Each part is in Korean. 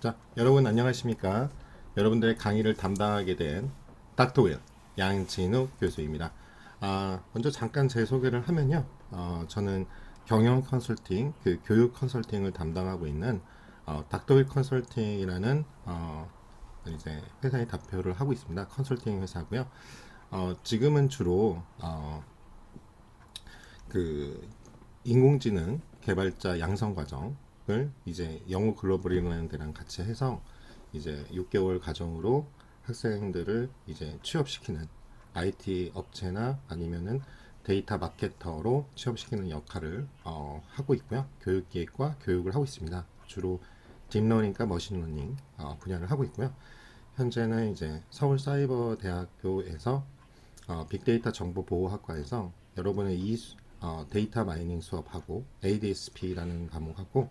자, 여러분 안녕하십니까? 여러분들의 강의를 담당하게 된 닥터 윌 양진욱 교수입니다. 먼저 잠깐 제 소개를 하면요. 저는 경영 컨설팅, 교육 컨설팅을 담당하고 있는 닥터 윌 컨설팅이라는 이제 회사에 대표를 하고 있습니다. 컨설팅 회사고요. 지금은 주로 그 인공지능 개발자 양성 과정을 이제 영어 글로벌이라는 데랑 같이 해서 이제 6개월 과정으로 학생들을 이제 취업시키는 IT 업체나 아니면은 데이터 마케터로 취업시키는 역할을 하고 있고요. 교육기획과 교육을 하고 있습니다. 주로 딥러닝과 머신러닝 분야를 하고 있고요. 현재는 이제 서울사이버대학교에서 빅데이터 정보보호학과에서 여러분의 데이터 마이닝 수업하고 ADSP라는 과목하고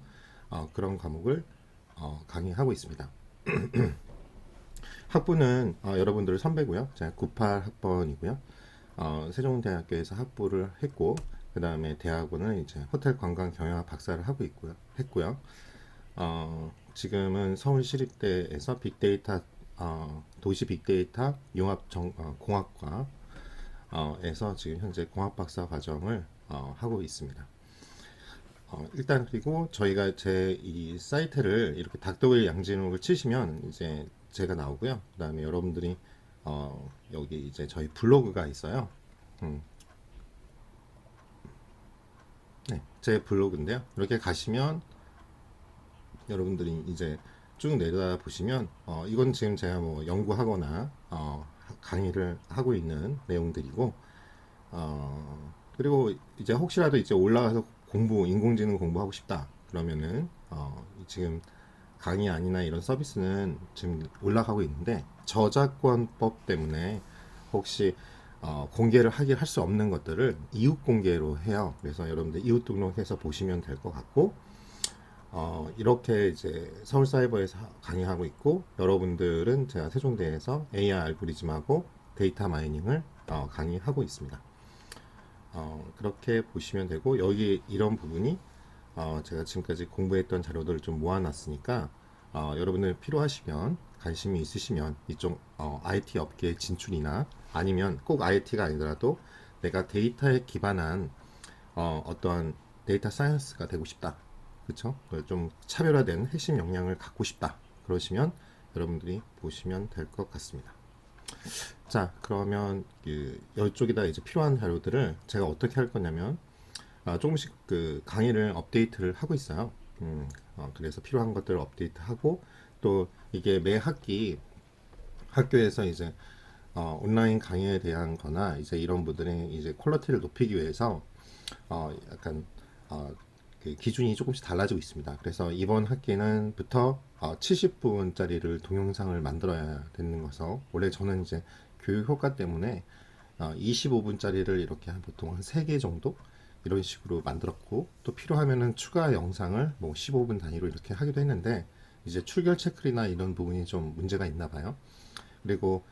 그런 과목을 강의하고 있습니다. 학부는 여러분들 선배고요. 제가 98학번이고요. 세종대학교에서 학부를 했고 그 다음에 대학원은 이제 호텔 관광 경영학 박사를 하고 했고요. 지금은 서울시립대에서 빅데이터 도시 빅데이터 공학과 에서 지금 현재 공학 박사 과정을 하고 있습니다. 일단 그리고 저희가 제 이 사이트를 이렇게 닥터윌 양진욱을 치시면 이제 제가 나오고요. 그다음에 여러분들이 여기 이제 저희 블로그가 있어요. 음, 네, 제 블로그인데요. 이렇게 가시면 여러분들이 이제 쭉 내려다 보시면 이건 지금 제가 뭐 연구하거나 강의를 하고 있는 내용들이고 그리고 이제 혹시라도 이제 올라가서 인공지능 공부하고 싶다 그러면은 지금 강의 아니나 이런 서비스는 지금 올라가고 있는데 저작권법 때문에 혹시 공개를 하긴 할 수 없는 것들을 이웃 공개로 해요. 그래서 여러분들 이웃 등록해서 보시면 될 것 같고 이렇게 이제 서울사이버에서 강의하고 있고 여러분들은 제가 세종대에서 AI 알고리즘하고 데이터 마이닝을 강의하고 있습니다. 그렇게 보시면 되고 여기 이런 부분이 제가 지금까지 공부했던 자료들을 좀 모아놨으니까 여러분들 필요하시면 관심이 있으시면 이쪽 IT 업계 진출이나 아니면 꼭 IT가 아니더라도 내가 데이터에 기반한 어떠한 데이터 사이언스가 되고 싶다. 그쵸? 좀 차별화된 핵심 역량을 갖고 싶다. 그러시면 여러분들이 보시면 될 것 같습니다. 자, 그러면 이쪽에다 이제 필요한 자료들을 제가 어떻게 할 거냐면 조금씩 그 강의를 업데이트를 하고 있어요. 그래서 필요한 것들을 업데이트하고 또 이게 매 학기 학교에서 이제 온라인 강의에 대한 거나 이제 이런 분들의 이제 퀄리티를 높이기 위해서 약간 그 기준이 조금씩 달라지고 있습니다. 그래서 이번 학기는부터 70분짜리를 동영상을 만들어야 되는 것서 원래 저는 이제 교육 효과 때문에 25분짜리를 이렇게 보통 한 3개 정도 이런 식으로 만들었고 또 필요하면은 추가 영상을 뭐 15분 단위로 이렇게 하기도 했는데 이제 출결 체크나 이런 부분이 좀 문제가 있나 봐요. 그리고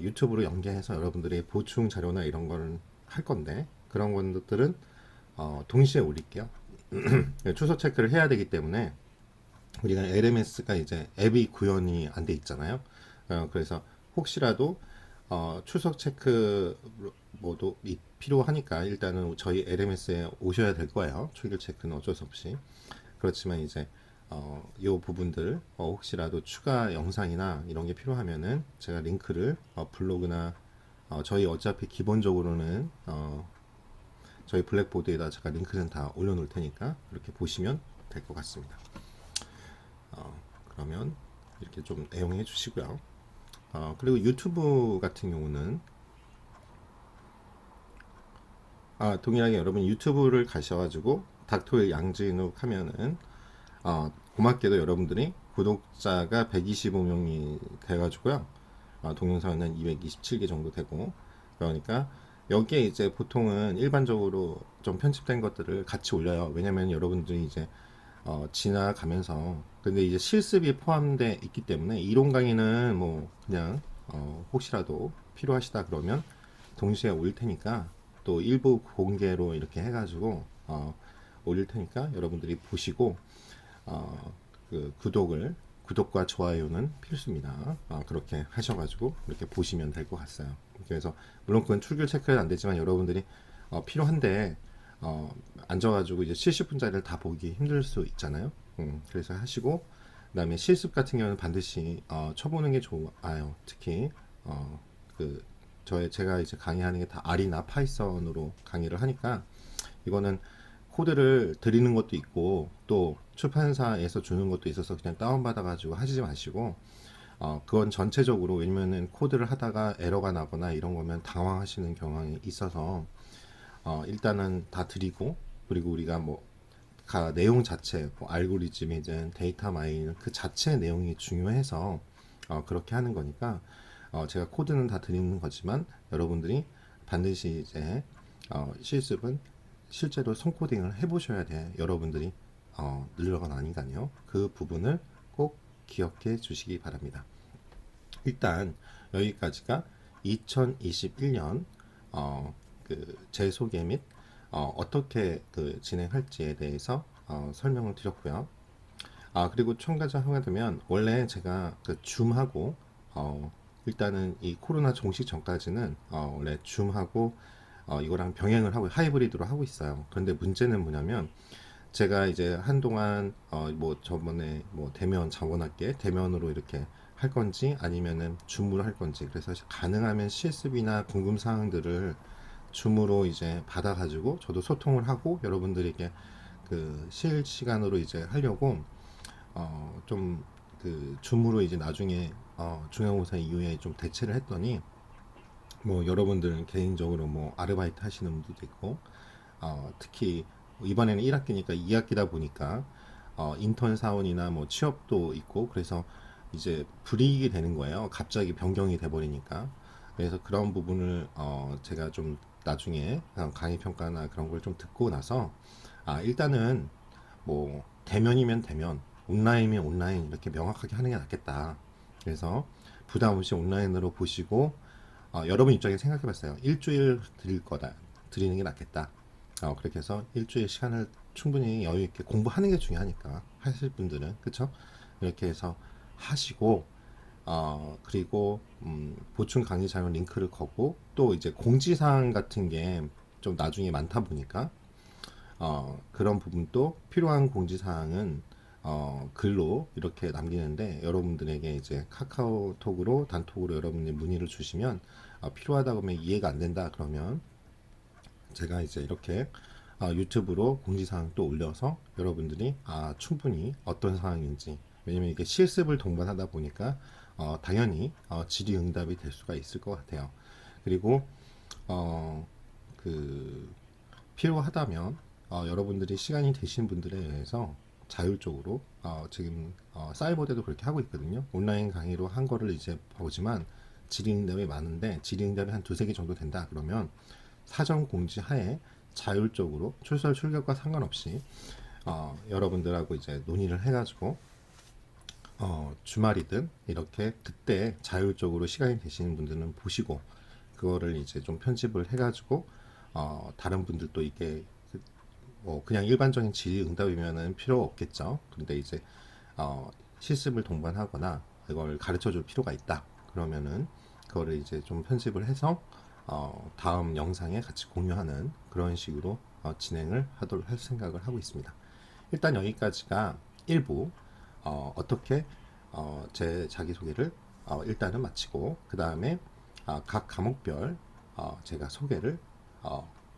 유튜브로 연계해서 여러분들이 보충 자료나 이런 걸 할 건데 그런 것들은 동시에 올릴게요. 추석 체크를 해야 되기 때문에 우리가 LMS가 이제 앱이 구현이 안 돼 있잖아요. 그래서 혹시라도 출석 체크 뭐도 필요하니까 일단은 저희 LMS에 오셔야 될 거예요. 출결 체크는 어쩔 수 없이. 그렇지만 이제 요 부분들 혹시라도 추가 영상이나 이런 게 필요하면은 제가 링크를 블로그나 저희 어차피 기본적으로는 저희 블랙보드에다 제가 링크는 다 올려놓을 테니까 이렇게 보시면 될 것 같습니다. 그러면 이렇게 좀 애용해 주시고요. 그리고 유튜브 같은 경우는 동일하게 여러분 유튜브를 가셔가지고 닥터의 양진욱 하면은 고맙게도 여러분들이 구독자가 125명이 돼가지고요. 동영상은 227개 정도 되고 그러니까 여기에 이제 보통은 일반적으로 좀 편집된 것들을 같이 올려요. 왜냐면 여러분들이 이제 지나가면서 근데 이제 실습이 포함되어 있기 때문에 이론 강의는 뭐 그냥 혹시라도 필요하시다 그러면 동시에 올릴 테니까 또 일부 공개로 이렇게 해가지고 올릴 테니까 여러분들이 보시고 그 구독을 구독과 좋아요는 필수입니다. 그렇게 하셔가지고 이렇게 보시면 될 것 같아요. 그래서 물론 그건 출결 체크는 안 되지만 여러분들이 필요한데 앉아가지고 이제 70분짜리를 다 보기 힘들 수 있잖아요. 그래서 하시고 그다음에 실습 같은 경우는 반드시 쳐보는 게 좋아요. 특히 그 제가 이제 강의하는 게 다 R이나 파이썬으로 강의를 하니까 이거는 코드를 드리는 것도 있고 또 출판사에서 주는 것도 있어서 그냥 다운받아 가지고 하시지 마시고 그건 전체적으로, 왜냐면은 코드를 하다가 에러가 나거나 이런 거면 당황하시는 경향이 있어서 일단은 다 드리고, 그리고 우리가 뭐 내용 자체, 뭐 알고리즘이든 데이터 마이닝 그 자체의 내용이 중요해서 그렇게 하는 거니까 제가 코드는 다 드리는 거지만 여러분들이 반드시 이제 실습은 실제로 손코딩을 해보셔야 돼. 여러분들이 늘어가니까요. 그 부분을 꼭 기억해 주시기 바랍니다. 일단 여기까지가 2021년 제 소개 및 어떻게 진행할지에 대해서 설명을 드렸고요. 그리고 첨가하게 되면 원래 제가 줌하고 일단은 이 코로나 종식 전까지는 원래 줌하고 이거랑 병행을 하고 하이브리드로 하고 있어요. 그런데 문제는 뭐냐면 제가 이제 한동안 뭐 저번에 뭐 대면 자원할게 대면으로 이렇게 할 건지 아니면은 줌으로 할 건지, 그래서 가능하면 실습이나 궁금 사항들을 줌으로 이제 받아가지고 저도 소통을 하고 여러분들에게 실시간으로 이제 하려고 좀 줌으로 이제 나중에 중간고사 이후에 좀 대체를 했더니 뭐 여러분들은 개인적으로 뭐 아르바이트 하시는 분들도 있고 특히 이번에는 1학기니까 2학기다 보니까 인턴 사원이나 뭐 취업도 있고, 그래서 이제 불이익이 되는 거예요. 갑자기 변경이 돼 버리니까. 그래서 그런 부분을 제가 좀 나중에 강의 평가나 그런 걸 좀 듣고 나서 일단은 뭐 대면이면 대면, 온라인이면 온라인 이렇게 명확하게 하는 게 낫겠다. 그래서 부담 없이 온라인으로 보시고 여러분 입장에 생각해 봤어요. 일주일 드릴 거다. 드리는 게 낫겠다. 그렇게 해서 일주일 시간을 충분히 여유 있게 공부하는 게 중요하니까 하실 분들은, 그쵸? 이렇게 해서 하시고 그리고 보충 강의 자료 링크를 거고, 또 이제 공지사항 같은 게 좀 나중에 많다 보니까 그런 부분도 필요한 공지사항은 글로 이렇게 남기는데, 여러분들에게 이제 카카오톡으로 단톡으로 여러분이 문의를 주시면 필요하다 그러면 이해가 안 된다 그러면 제가 이제 이렇게 유튜브로 공지사항 또 올려서 여러분들이 충분히 어떤 상황인지, 왜냐면 이게 실습을 동반하다 보니까 당연히 질의응답이 될 수가 있을 것 같아요. 그리고 필요하다면 여러분들이 시간이 되신 분들에 의해서 자율적으로 지금 사이버대도 그렇게 하고 있거든요. 온라인 강의로 한 거를 이제 보지만 질의응답이 많은데 질의응답이 한 두세 개 정도 된다 그러면 사전 공지 하에 자율적으로 출설 출격과 상관없이 여러분들하고 이제 논의를 해가지고 주말이든 이렇게 그때 자율적으로 시간이 되시는 분들은 보시고 그거를 이제 좀 편집을 해가지고 다른 분들도 이게 뭐 그냥 일반적인 질의응답이면은 필요 없겠죠. 근데 이제 실습을 동반하거나 이걸 가르쳐 줄 필요가 있다 그러면은 그거를 이제 좀 편집을 해서 다음 영상에 같이 공유하는 그런 식으로 진행을 하도록 할 생각을 하고 있습니다. 일단 여기까지가 1부 어떻게 제 자기소개를 일단은 마치고, 그 다음에 각 과목별 제가 소개를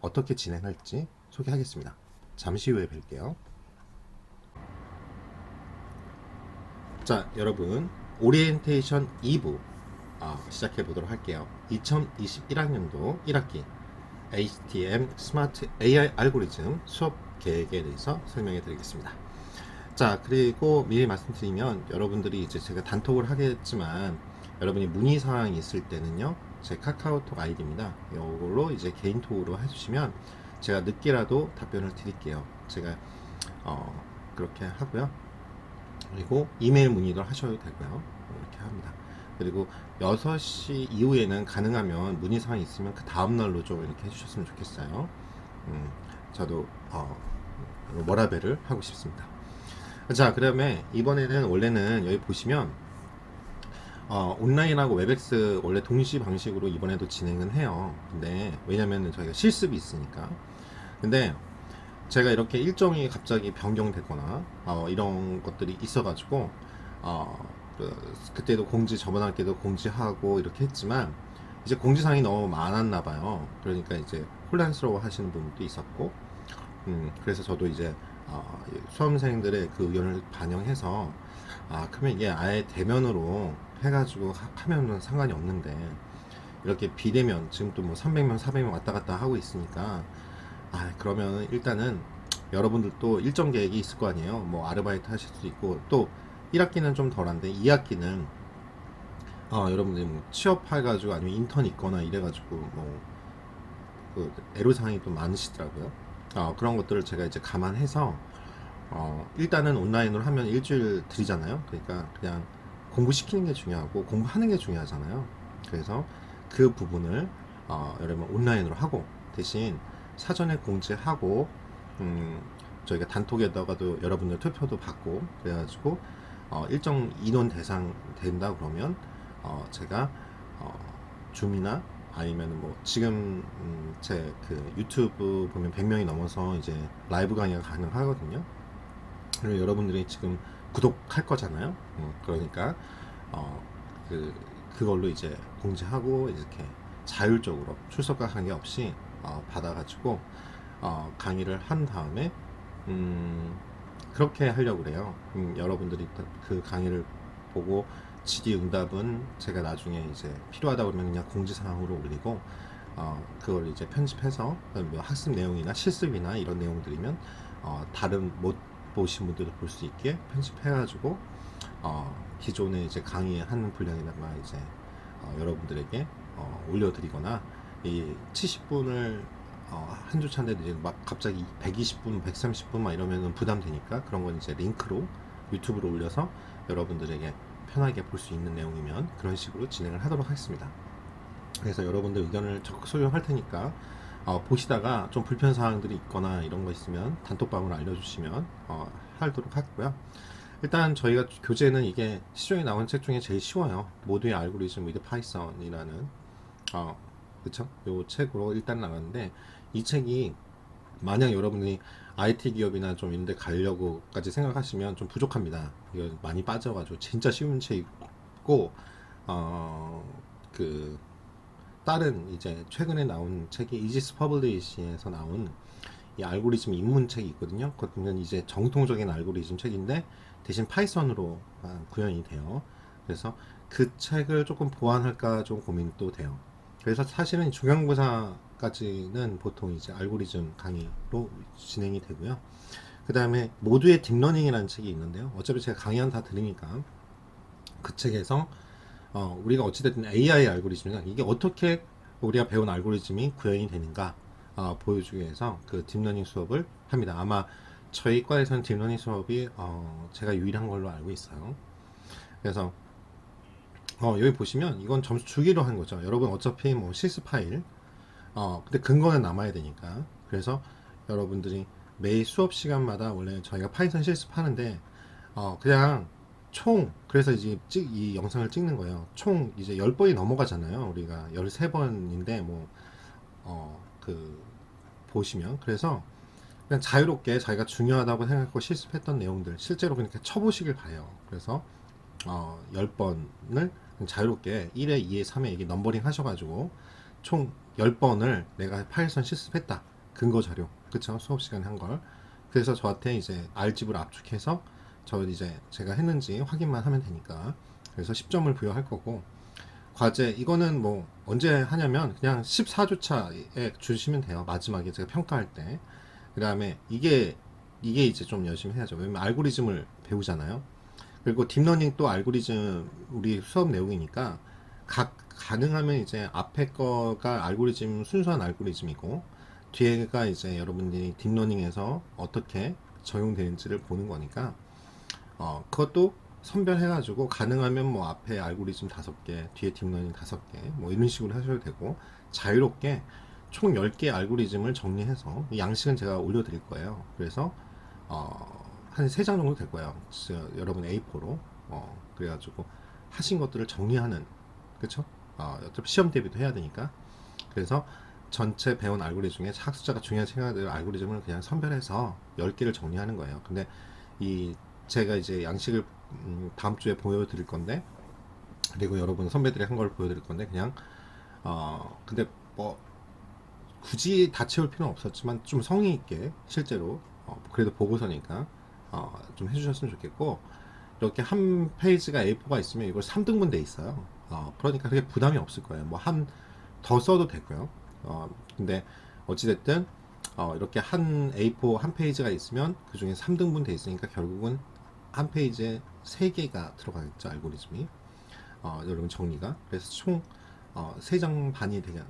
어떻게 진행할지 소개하겠습니다. 잠시 후에 뵐게요. 자, 여러분, 오리엔테이션 2부 시작해 보도록 할게요. 2021학년도 1학기 HTM 스마트 AI 알고리즘 수업 계획에 대해서 설명해 드리겠습니다. 자, 그리고 미리 말씀드리면 여러분들이 이제 제가 단톡을 하겠지만 여러분이 문의 사항이 있을 때는요, 제 카카오톡 아이디입니다. 이걸로 이제 개인톡으로 해주시면 제가 늦게라도 답변을 드릴게요. 제가 그렇게 하고요. 그리고 이메일 문의도 하셔도 되고요. 이렇게 합니다. 그리고 6시 이후에는 가능하면 문의 사항이 있으면 그 다음날로 좀 이렇게 해주셨으면 좋겠어요. 저도 워라벨을 하고 싶습니다. 자, 그다음에 이번에는 원래는 여기 보시면 온라인하고 웹엑스 원래 동시 방식으로 이번에도 진행은 해요. 근데 왜냐면은 저희가 실습이 있으니까. 근데 제가 이렇게 일정이 갑자기 변경되거나 이런 것들이 있어가지고 그때도 공지 저번 학기도 공지하고 이렇게 했지만 이제 공지사항이 너무 많았나 봐요. 그러니까 이제 혼란스러워 하시는 분도 있었고 그래서 저도 이제 수험생들의 그 의견을 반영해서 그러면 이게 아예 대면으로 해가지고 하면은 상관이 없는데 이렇게 비대면 지금 또 뭐 300명 400명 왔다 갔다 하고 있으니까 그러면 일단은 여러분들도 일정 계획이 있을 거 아니에요. 뭐 아르바이트 하실 수도 있고 또 1학기는 좀 덜한데 2학기는 여러분들이 뭐 취업해가지고 아니면 인턴 있거나 이래가지고 뭐그 애로사항이 또 많으시더라고요. 그런 것들을 제가 이제 감안해서 일단은 온라인으로 하면 일주일 드리잖아요. 그러니까 그냥 공부시키는 게 중요하고 공부하는 게 중요하잖아요. 그래서 그 부분을 여러분 온라인으로 하고 대신 사전에 공지하고 저희가 단톡에다가도 여러분들 투표도 받고 그래가지고 일정 인원 대상 된다 그러면 제가 줌이나 아니면 뭐 지금 제 그 유튜브 보면 100명이 넘어서 이제 라이브 강의가 가능하거든요. 그리고 여러분들이 지금 구독할 거잖아요. 그러니까 어, 그걸로 이제 공지하고 이렇게 자율적으로 출석과 관계없이 받아가지고 강의를 한 다음에 그렇게 하려고 그래요. 여러분들이 그 강의를 보고 질의응답은 제가 나중에 이제 필요하다 그러면 그냥 공지사항으로 올리고 그걸 이제 편집해서 뭐 학습 내용이나 실습이나 이런 내용들이면 다른 못 보신 분들도 볼 수 있게 편집해가지고 기존에 이제 강의하는 분량에다가 이제 여러분들에게 올려드리거나 이 70분을 한 주 차인데 이제 막 갑자기 120분, 130분 막 이러면은 부담되니까 그런 건 이제 링크로 유튜브로 올려서 여러분들에게 편하게 볼 수 있는 내용이면 그런 식으로 진행을 하도록 하겠습니다. 그래서 여러분들 의견을 적극 수용할 테니까 보시다가 좀 불편 사항들이 있거나 이런 거 있으면 단톡방으로 알려주시면 하도록 하고요. 일단 저희가 교재는 이게 시중에 나온 책 중에 제일 쉬워요. 모두의 알고리즘 위드 파이썬이라는 그쵸? 요 책으로 일단 나갔는데 이 책이 만약 여러분이 IT 기업이나 좀 이런 데 가려고까지 생각하시면 좀 부족합니다. 이거 많이 빠져가지고 진짜 쉬운 책이고 그 다른 이제 최근에 나온 책이 이지스 퍼블리시에서 나온 이 알고리즘 입문책이 있거든요. 그것은 이제 정통적인 알고리즘 책인데 대신 파이썬으로 구현이 돼요. 그래서 그 책을 조금 보완할까 좀 고민도 돼요. 그래서 사실은 중간고사까지는 보통 이제 알고리즘 강의로 진행이 되고요. 그 다음에 모두의 딥러닝이라는 책이 있는데요. 어차피 제가 강의한 다 들으니까 그 책에서 우리가 어찌됐든 AI 알고리즘이나 이게 어떻게 우리가 배운 알고리즘이 구현이 되는가 보여주기 위해서 그 딥러닝 수업을 합니다. 아마 저희 과에서는 딥러닝 수업이 제가 유일한 걸로 알고 있어요. 그래서 여기 보시면 이건 점수 주기로 한 거죠. 여러분 어차피 뭐 실습 파일 근데 근거는 남아야 되니까 그래서 여러분들이 매 수업 시간마다 원래 저희가 파이썬 실습하는데 그냥 총 그래서 이제 이 영상을 찍는 거예요. 총 이제 10번이 넘어가잖아요. 우리가 13번인데 그 보시면 그래서 그냥 자유롭게 자기가 중요하다고 생각하고 실습했던 내용들 실제로 그렇게 쳐보시길 바래요. 그래서 10번을 자유롭게 1회, 2회, 3회 이게 넘버링 하셔가지고 총 10번을 내가 파이썬 실습했다. 근거 자료. 그쵸? 수업 시간에 한 걸. 그래서 저한테 이제 R집을 압축해서 저 이제 제가 했는지 확인만 하면 되니까. 그래서 10점을 부여할 거고. 과제, 이거는 뭐 언제 하냐면 그냥 14주차에 주시면 돼요. 마지막에 제가 평가할 때. 그 다음에 이게 이제 좀 열심히 해야죠. 왜냐면 알고리즘을 배우잖아요. 그리고 딥러닝 또 알고리즘 우리 수업 내용이니까 가능하면 이제 앞에 거가 알고리즘 순수한 알고리즘이고 뒤에가 이제 여러분들이 딥러닝에서 어떻게 적용되는지를 보는 거니까 그것도 선별해가지고 가능하면 뭐 앞에 알고리즘 5개 뒤에 딥러닝 5개 뭐 이런 식으로 하셔도 되고 자유롭게 총 10개 알고리즘을 정리해서 양식은 제가 올려드릴 거예요. 그래서 한 3장 정도 될 거예요. 여러분 A4로. 그래가지고 하신 것들을 정리하는, 그쵸? 어차피 시험 대비도 해야 되니까. 그래서 전체 배운 알고리즘 중에 학습자가 중요한 생각들 알고리즘을 그냥 선별해서 10개를 정리하는 거예요. 근데 이 제가 이제 양식을 다음 주에 보여드릴 건데, 그리고 여러분 선배들이 한 걸 보여드릴 건데, 그냥 근데 뭐 굳이 다 채울 필요는 없었지만 좀 성의 있게 실제로 그래도 보고서니까 좀 해주셨으면 좋겠고, 이렇게 한 페이지가 A4가 있으면 이걸 3등분 돼 있어요. 그러니까 그게 부담이 없을 거예요. 뭐 한 더 써도 되고요. 근데 어찌됐든 이렇게 한 A4 한 페이지가 있으면 그 중에 3등분 돼 있으니까 결국은 한 페이지에 3개가 들어가겠죠, 알고리즘이. 여러분 정리가. 그래서 총 3장 반이 되게,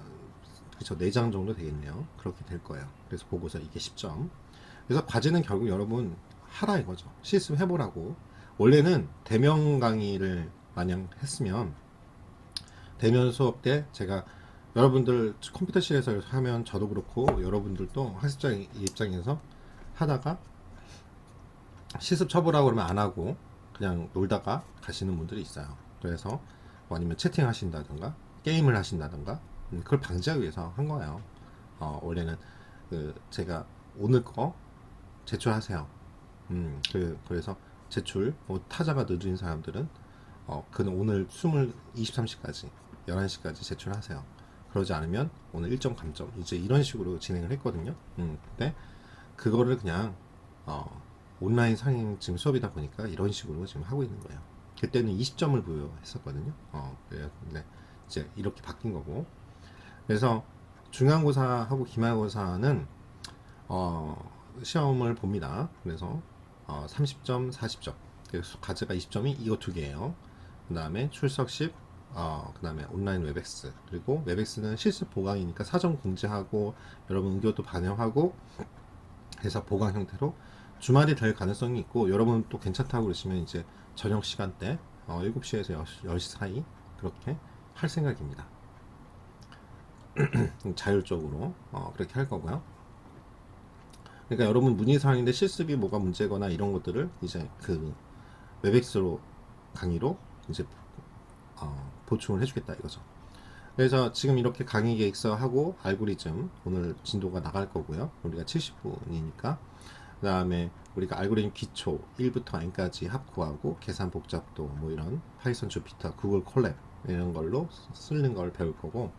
그쵸, 4장 정도 되겠네요. 그렇게 될 거예요. 그래서 보고서 이게 10점. 그래서 과제는 결국 여러분 하라 이거죠. 실습 해보라고. 원래는 대면 강의를 마냥 했으면 대면 수업 때 제가 여러분들 컴퓨터실에서 하면 저도 그렇고 여러분들도 학습자 입장에서 하다가 실습 쳐보라고 그러면 안 하고 그냥 놀다가 가시는 분들이 있어요. 그래서 뭐 아니면 채팅 하신다든가 게임을 하신다든가 그걸 방지하기 위해서 한 거예요. 원래는 제가 오늘 거 제출하세요. 그래서 제출, 뭐 타자가 늦은 사람들은 그는 오늘 23시까지 11시까지 제출하세요. 그러지 않으면 오늘 1점 감점, 이제 이런 식으로 진행을 했거든요. 근데 그거를 그냥 온라인 상행 지금 수업이다 보니까 이런 식으로 지금 하고 있는 거예요. 그때는 20점을 부여했었거든요. 그래요. 근데 이제 이렇게 바뀐 거고. 그래서 중간고사하고 기말고사는 시험을 봅니다. 그래서 30점, 40점. 그래서 과제가 20점이 이거 두 개예요. 그 다음에 출석 10, 그 다음에 온라인 웹엑스. 그리고 웹엑스는 실습 보강이니까 사전 공지하고 여러분 의견도 반영하고 해서 보강 형태로 주말이 될 가능성이 있고, 여러분 또 괜찮다고 그러시면 이제 저녁 시간대 7시에서 10시 사이 그렇게 할 생각입니다. 자율적으로 그렇게 할 거고요. 그러니까 여러분 문의사항인데 실습이 뭐가 문제거나 이런 것들을 이제 그 웹엑스로 강의로 이제 보충을 해주겠다 이거죠. 그래서 지금 이렇게 강의 계획서하고 알고리즘 오늘 진도가 나갈 거고요. 우리가 70분이니까. 그 다음에 우리가 알고리즘 기초 1부터 n까지 합구하고 계산 복잡도 뭐 이런 파이썬 주피터 구글 콜랩 이런 걸로 쓰는 걸 배울 거고,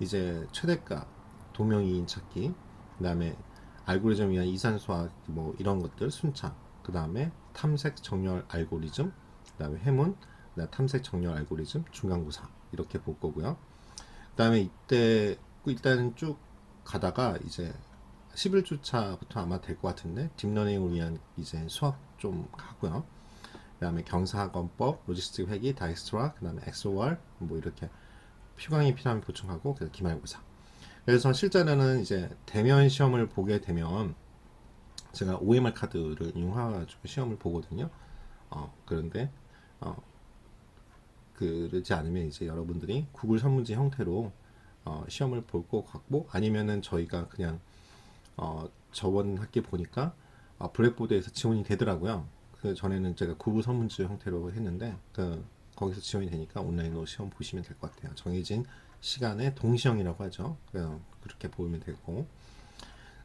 이제 최대값 도명이인 찾기, 그 다음에 알고리즘 위한 이산수학 뭐 이런 것들 순차, 그 다음에 탐색 정렬 알고리즘, 그 다음에 해문, 그다음에 탐색 정렬 알고리즘 중간고사 이렇게 볼 거고요. 그 다음에 이때 일단은 쭉 가다가 이제 11주차부터 아마 될 것 같은데 딥러닝을 위한 이제 수학 좀 하고요. 그 다음에 경사건법, 로지스틱 회기, 다이스트라, 그 다음에 엑소월 뭐 이렇게 표강이 필요하면 보충하고, 그래서 기말고사. 그래서 실제로는 이제 대면 시험을 보게 되면 제가 OMR 카드를 이용해가지고 시험을 보거든요. 그런데 그러지 않으면 이제 여러분들이 구글 설문지 형태로 시험을 볼 것 같고, 아니면은 저희가 그냥 저번 학기 보니까 블랙보드에서 지원이 되더라고요. 그 전에는 제가 구글 설문지 형태로 했는데 거기서 지원이 되니까 온라인으로 시험 보시면 될 것 같아요. 정해진 시간에 동시형이라고 하죠. 그렇게 보면 되고,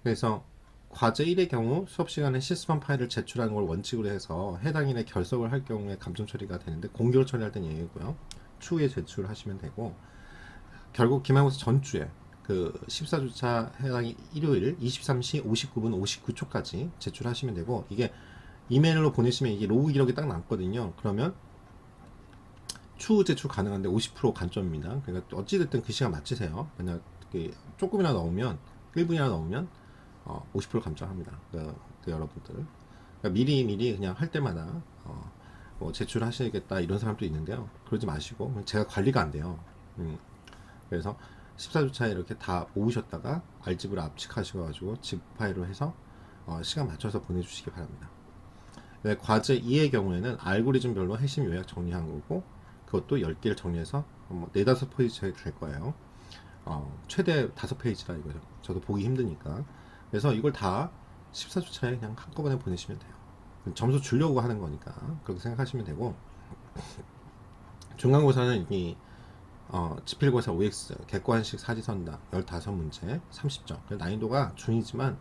그래서 과제 1의 경우 수업 시간에 실습한 파일을 제출하는 걸 원칙으로 해서 해당 일에 결석을 할 경우에 감점 처리가 되는데, 공개로 처리할 땐 얘기고요. 추후에 제출하시면 되고, 결국 기말고사 전주에 그 14주차 해당 일요일 23시 59분 59초까지 제출하시면 되고, 이게 이메일로 보내시면 이게 로그 기록이 딱 남거든요. 그러면 추후 제출 가능한데 50% 간점입니다. 그러니까 어찌됐든 그 시간 맞추세요. 만약 조금이나 넣으면 1분이나 넣으면 50% 감점합니다. 그 여러분들 그러니까 미리 그냥 할 때마다 뭐 제출하셔야겠다 이런 사람도 있는데요. 그러지 마시고 제가 관리가 안 돼요. 그래서 14주차에 이렇게 다 모으셨다가 알집으로 압축하셔가지고 집 파일로 해서 시간 맞춰서 보내주시기 바랍니다. 네, 과제 2의 경우에는 알고리즘별로 핵심 요약 정리한 거고, 그것도 10개를 정리해서 4, 5페이지 될 거예요. 최대 5페이지라 이거죠. 저도 보기 힘드니까. 그래서 이걸 다 14주차에 그냥 한꺼번에 보내시면 돼요. 점수 주려고 하는 거니까 그렇게 생각하시면 되고, 중간고사는 이 지필고사 OX 객관식 사지선답 15문제 30점. 난이도가 중이지만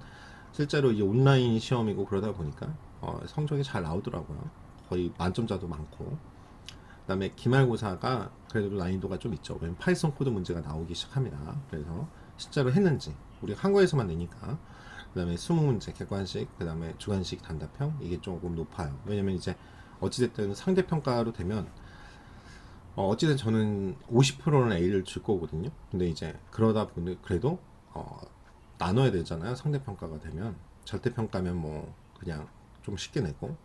실제로 이 온라인 시험이고 그러다 보니까 성적이 잘 나오더라고요. 거의 만점자도 많고. 그다음에 기말고사가 그래도 난이도가 좀 있죠. 왜냐면 파이썬 코드 문제가 나오기 시작합니다. 그래서 실제로 했는지 우리가 한국에서만 내니까. 그다음에 20문제 객관식, 그다음에 주관식 단답형 이게 조금 높아요. 왜냐면 이제 어찌됐든 상대평가로 되면 어찌든 저는 50%는 A를 줄 거거든요. 근데 이제 그러다 보니 그래도 나눠야 되잖아요. 상대평가가 되면 절대평가면 뭐 그냥 좀 쉽게 내고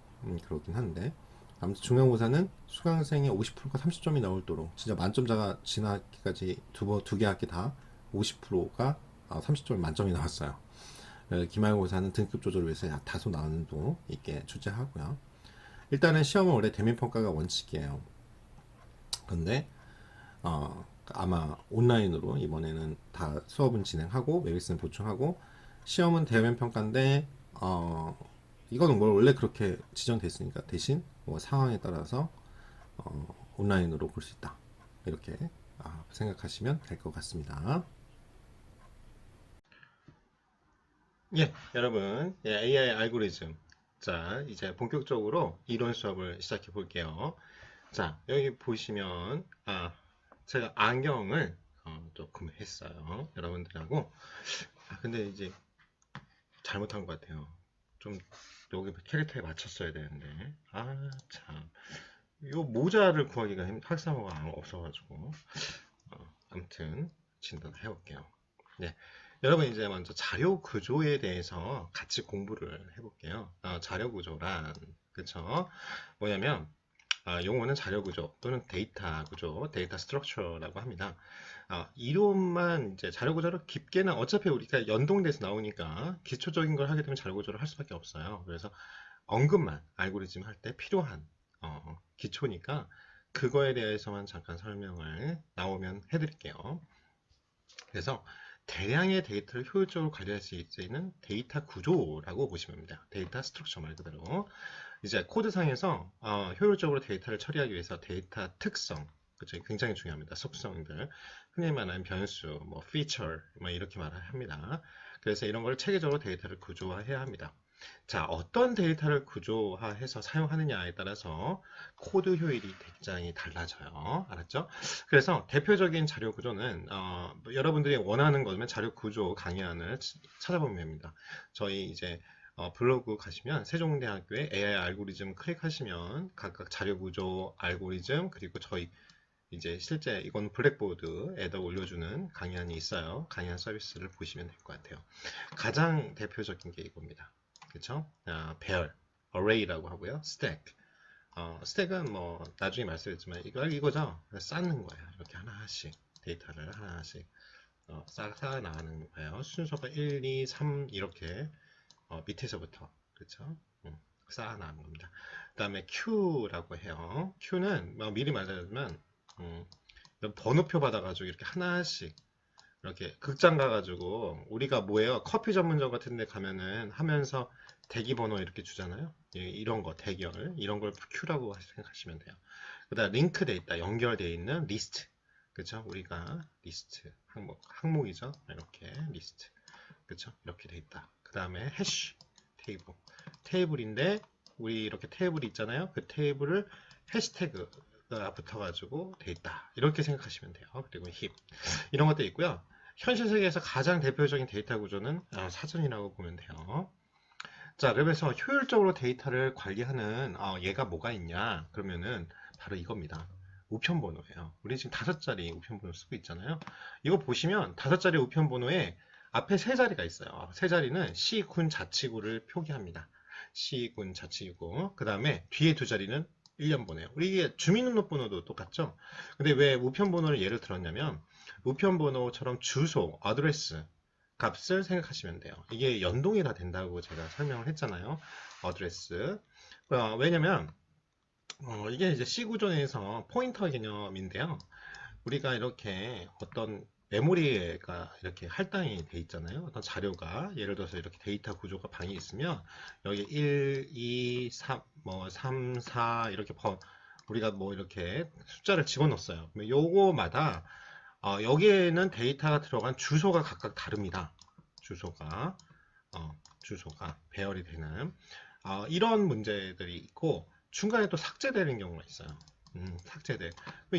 그렇긴 한데, 아무튼 중간고사는 수강생이 50%가 30점이 나올도록 진짜 만점자가 지난 학기까지 두 개 학기 다 50%가 30점 만점이 나왔어요. 기말고사는 등급 조절을 위해서 다소 난이도 있게 출제하고요. 일단은 시험은 원래 대면평가가 원칙이에요. 근데 아마 온라인으로 이번에는 다 수업은 진행하고 웨비스는 보충하고, 시험은 대면 평가인데 이거는 뭐 원래 그렇게 지정됐으니까 대신 뭐 상황에 따라서 온라인으로 볼 수 있다, 이렇게 생각하시면 될 것 같습니다. 예, 여러분, 예, AI 알고리즘. 자, 이제 본격적으로 이론 수업을 시작해 볼게요. 자, 여기 보시면 제가 안경을 조금 했어요. 여러분들하고. 근데 이제 잘못한 것 같아요. 좀 여기 캐릭터에 맞췄어야 되는데. 참. 요 모자를 구하기가 학사모가 없어가지고. 아무튼 진단을 해볼게요. 네. 여러분, 이제 먼저 자료 구조에 대해서 같이 공부를 해볼게요. 자료 구조란, 그쵸? 뭐냐면, 용어는 자료 구조 또는 데이터 구조, 데이터 스트럭처라고 합니다. 이론만 이제 자료 구조를 깊게는 어차피 우리가 연동돼서 나오니까 기초적인 걸 하게 되면 자료 구조를 할 수밖에 없어요. 그래서 언급만 알고리즘 할 때 필요한 기초니까 그거에 대해서만 잠깐 설명을 나오면 해드릴게요. 그래서 대량의 데이터를 효율적으로 관리할 수 있는 데이터 구조라고 보시면 됩니다. 데이터 스트럭처 말 그대로. 이제 코드상에서 효율적으로 데이터를 처리하기 위해서 데이터 특성, 그쵸? 굉장히 중요합니다. 속성들, 흔히 말하는 변수, 뭐 feature, 뭐 이렇게 말을 합니다. 그래서 이런 걸 체계적으로 데이터를 구조화해야 합니다. 자, 어떤 데이터를 구조화해서 사용하느냐에 따라서 코드 효율이 굉장히 달라져요. 알았죠? 그래서 대표적인 자료 구조는 여러분들이 원하는 거면 자료 구조 강의안을 찾아보면 됩니다. 저희 이제 블로그 가시면 세종대학교의 AI 알고리즘 클릭하시면 각각 자료 구조 알고리즘, 그리고 저희 이제 실제 이건 블랙보드에다 올려주는 강의안이 있어요. 강의안 서비스를 보시면 될 것 같아요. 가장 대표적인 게 이겁니다. 그쵸? 배열, array라고 하고요. stack. 스택은 뭐 나중에 말씀드렸지만 이거죠. 쌓는 거예요. 이렇게 하나씩 데이터를 하나씩 쌓아 나가는 거예요. 순서가 1, 2, 3 이렇게 밑에서부터, 그렇죠? 쌓아 나가는 겁니다. 그 다음에 Q라고 해요. Q는 미리 말하자면 번호표 받아가지고 이렇게 하나씩 이렇게 극장 가가지고 우리가 뭐예요? 커피 전문점 같은 데 가면은 하면서 대기번호 이렇게 주잖아요. 이런 거, 대결, 이런 걸 큐라고 생각하시면 돼요. 그 다음 링크돼 있다, 연결되어 있는 리스트. 그쵸? 우리가 리스트, 항목이죠. 이렇게 리스트. 그쵸? 이렇게 돼 있다. 그 다음에 해시, 테이블. 테이블인데, 우리 이렇게 테이블이 있잖아요. 그 테이블을 해시태그가 붙어가지고 돼 있다. 이렇게 생각하시면 돼요. 그리고 힙. 이런 것도 있고요. 현실 세계에서 가장 대표적인 데이터 구조는 사전이라고 보면 돼요. 자, 그래서 효율적으로 데이터를 관리하는 얘가 뭐가 있냐? 그러면은 바로 이겁니다. 우편번호예요. 우리 지금 5자리 우편번호 쓰고 있잖아요. 이거 보시면 5자리 우편번호에 앞에 3자리가 있어요. 3자리는 시군 자치구를 표기합니다. 시군 자치구. 그 다음에 뒤에 2자리는 1년번호예요. 우리 이게 주민등록번호도 똑같죠? 근데 왜 우편번호를 예를 들었냐면 우편번호처럼 주소, 어드레스 값을 생각하시면 돼요. 이게 연동이 다 된다고 제가 설명을 했잖아요. 어드레스. 왜냐면 이게 이제 C 구조에서 포인터 개념인데요. 우리가 이렇게 어떤 메모리가 이렇게 할당이 돼 있잖아요. 어떤 자료가 예를 들어서 이렇게 데이터 구조가 방이 있으면 여기 1, 2, 3, 뭐 3, 4 이렇게 우리가 뭐 이렇게 숫자를 집어넣었어요. 그러면 요거마다 여기에는 데이터가 들어간 주소가 각각 다릅니다. 주소가 주소가 배열이 되는 이런 문제들이 있고 중간에 또 삭제되는 경우가 있어요. 삭제돼.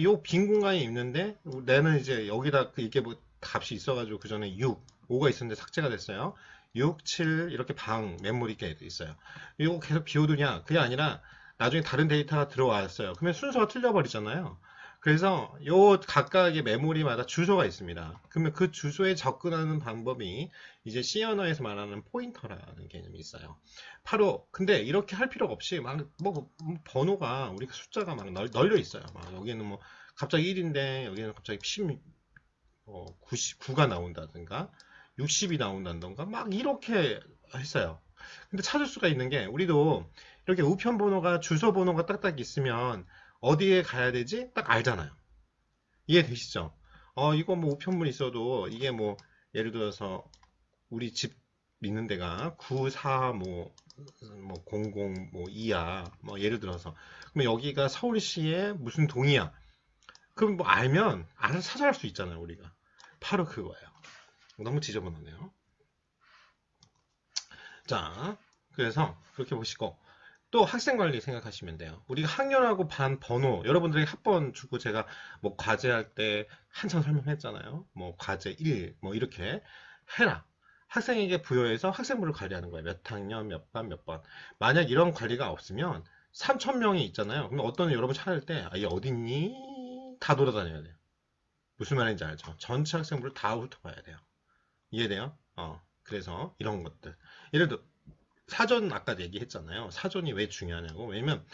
요 빈 공간이 있는데 내는 이제 여기다 이게 뭐 값이 있어가지고 그 전에 6, 5가 있었는데 삭제가 됐어요. 6, 7 이렇게 방 메모리가 있어요. 이거 계속 비워두냐? 그게 아니라 나중에 다른 데이터가 들어왔어요. 그러면 순서가 틀려버리잖아요. 그래서 요 각각의 메모리마다 주소가 있습니다. 그러면 그 주소에 접근하는 방법이 이제 C 언어에서 말하는 포인터라는 개념이 있어요. 바로 근데 이렇게 할 필요가 없이 막 뭐 번호가 우리 숫자가 막 널려 있어요. 막 여기는 뭐 갑자기 1인데 여기는 갑자기 99가 나온다든가 60이 나온다든가 막 이렇게 했어요. 근데 찾을 수가 있는 게 우리도 이렇게 우편 번호가 주소 번호가 딱딱 있으면 어디에 가야 되지? 딱 알잖아요. 이해되시죠? 이거 뭐 우편물 있어도 이게 뭐 예를 들어서 우리 집 있는 데가 94 뭐 00 뭐 2야. 뭐 예를 들어서 그러면 여기가 서울시의 무슨 동이야. 그럼 뭐 알면 알아서 찾아갈 수 있잖아요, 우리가. 바로 그거예요. 너무 지저분하네요. 자, 그래서 그렇게 보시고 또 학생 관리 생각하시면 돼요. 우리가 학년하고 반 번호, 여러분들에게 학번 주고 제가 뭐 과제할 때 한참 설명했잖아요. 뭐 과제 1, 뭐 이렇게 해라. 학생에게 부여해서 학생부를 관리하는 거예요. 몇 학년, 몇 반, 몇 번. 만약 이런 관리가 없으면 3,000명이 있잖아요. 그럼 어떤 여러분 찾을 때, 얘 어딨니? 다 돌아다녀야 돼요. 무슨 말인지 알죠? 전체 학생부를 다 훑어봐야 돼요. 이해돼요? 그래서 이런 것들. 예를 들어, 사전 아까 얘기했잖아요. 사전이 왜 중요하냐고. 왜냐면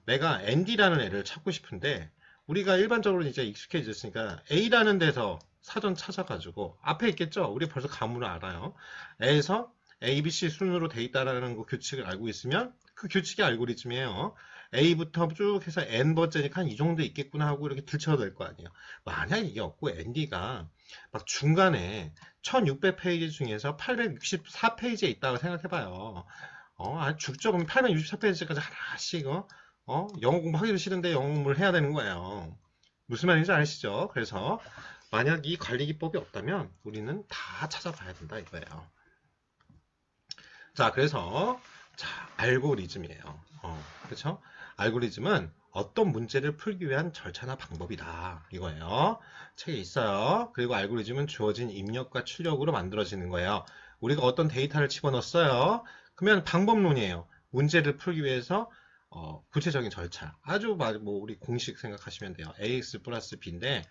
내가 ND라는 애를 찾고 싶은데 우리가 일반적으로 이제 익숙해졌으니까 A라는 데서 사전 찾아가지고 앞에 있겠죠. 우리 벌써 가문을 알아요. A에서 A, B, C 순으로 돼 있다라는 거 규칙을 알고 있으면 그 규칙이 알고리즘이에요. A부터 쭉 해서 N번째니까 한 이 정도 있겠구나 하고 이렇게 들춰도 될 거 아니에요. 만약 이게 없고 ND가 막 중간에 1600페이지 중에서 864페이지에 있다고 생각해봐요. 죽죠. 그럼 864페이지까지 하나씩, 영어 공부하기도 싫은데 영어 공부를 해야 되는 거예요. 무슨 말인지 아시죠? 그래서, 만약 이 관리 기법이 없다면 우리는 다 찾아봐야 된다 이거예요. 자, 그래서, 자, 알고리즘이에요. 그렇죠? 알고리즘은 어떤 문제를 풀기 위한 절차나 방법이다. 이거예요. 책에 있어요. 그리고 알고리즘은 주어진 입력과 출력으로 만들어지는 거예요. 우리가 어떤 데이터를 집어넣었어요. 그러면 방법론이에요. 문제를 풀기 위해서 구체적인 절차. 아주 뭐 우리 공식 생각하시면 돼요. ax 플러스 b인데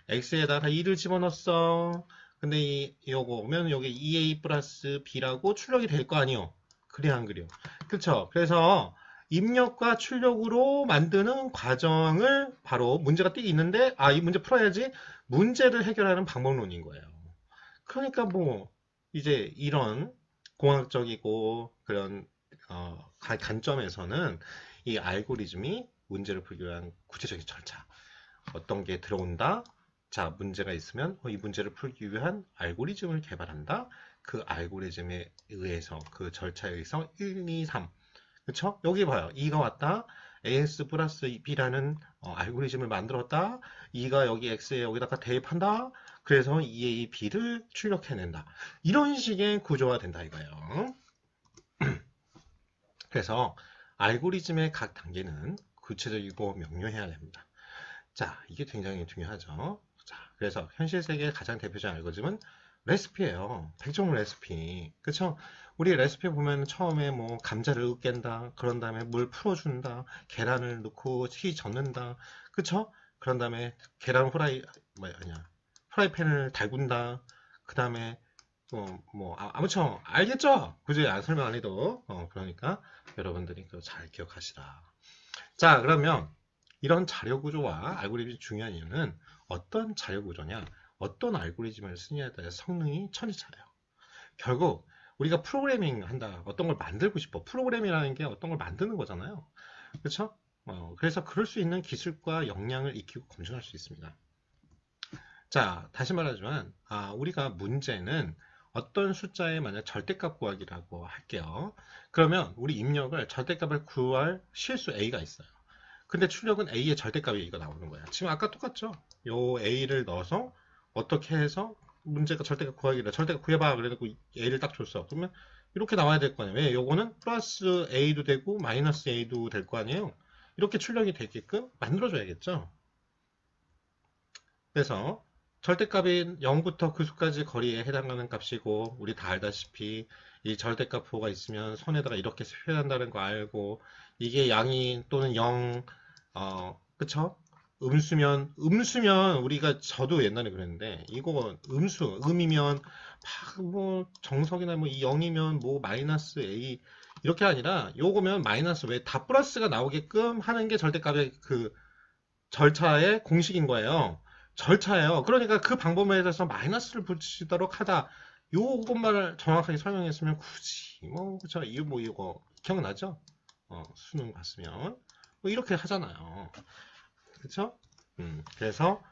x에다가 2를 집어넣었어. 근데 요거 오면 여기 2a 플러스 b라고 출력이 될 거 아니요. 그래 안 그래요? 그렇죠. 그래서 입력과 출력으로 만드는 과정을 바로 문제가 띡 있는데 이 문제 풀어야지 문제를 해결하는 방법론인 거예요. 그러니까 뭐 이제 이런 공학적이고 그런 관점에서는 이 알고리즘이 문제를 풀기 위한 구체적인 절차 어떤 게 들어온다 자 문제가 있으면 이 문제를 풀기 위한 알고리즘을 개발한다 그 알고리즘에 의해서 그 절차에 의해서 1, 2, 3 그쵸? 여기 봐요. 2가 왔다. AX 플러스 B라는 알고리즘을 만들었다. 2가 여기 X에 여기다가 대입한다. 그래서 2A, B를 출력해낸다. 이런 식의 구조가 된다 이거예요. 그래서 알고리즘의 각 단계는 구체적이고 명료해야 됩니다. 자, 이게 굉장히 중요하죠. 자, 그래서 현실 세계의 가장 대표적인 알고리즘은 레시피예요. 백종원 레시피. 그쵸? 우리 레시피 보면 처음에 뭐 감자를 으깬다. 그런 다음에 물 풀어준다. 계란을 넣고 튀 젓는다. 그쵸? 그런 다음에 계란 프라이팬을 달군다. 그 다음에 아무튼 알겠죠? 굳이 안 설명 안 해도 그러니까 여러분들이 그거 잘 기억하시라. 자, 그러면 이런 자료 구조와 알고리즘이 중요한 이유는 어떤 자료 구조냐, 어떤 알고리즘을 쓰느냐에 따라 성능이 천지차예요. 결국 우리가 프로그래밍 한다, 어떤 걸 만들고 싶어. 프로그램이라는 게 어떤 걸 만드는 거잖아요. 그렇죠? 그래서 그럴 수 있는 기술과 역량을 익히고 검증할 수 있습니다. 자, 다시 말하지만, 우리가 문제는 어떤 숫자의 만약 절대값 구하기라고 할게요. 그러면 우리 입력을 절대값을 구할 실수 A가 있어요. 근데 출력은 A의 절대값이 A가 나오는 거야. 지금 아까 똑같죠? 요 A를 넣어서 어떻게 해서 문제가 절대값 구하기를 절대값 구해봐. 그래놓고 A를 딱 줬어. 그러면 이렇게 나와야 될 거 아니에요. 왜? 요거는 플러스 A도 되고 마이너스 A도 될 거 아니에요. 이렇게 출력이 되게끔 만들어줘야겠죠. 그래서 절대값인 0부터 그 수까지 거리에 해당하는 값이고 우리 다 알다시피 이 절대값 부호가 있으면 손에다가 이렇게 표현한다는 거 알고 이게 양이 또는 0 그쵸? 음수면 우리가 저도 옛날에 그랬는데 이거 음이면 뭐 정석이나 뭐 이 0이면 뭐 마이너스 A 이렇게 아니라 요거면 마이너스 왜 다 플러스가 나오게끔 하는 게 절대값의 그 절차의 공식인 거예요. 절차예요. 그러니까 그 방법에 대해서 마이너스를 붙이도록 하다. 요것만을 정확하게 설명했으면 굳이 뭐 그쵸 이거 뭐 이거 기억나죠? 수능 봤으면 뭐 이렇게 하잖아요. 그쵸? 그래서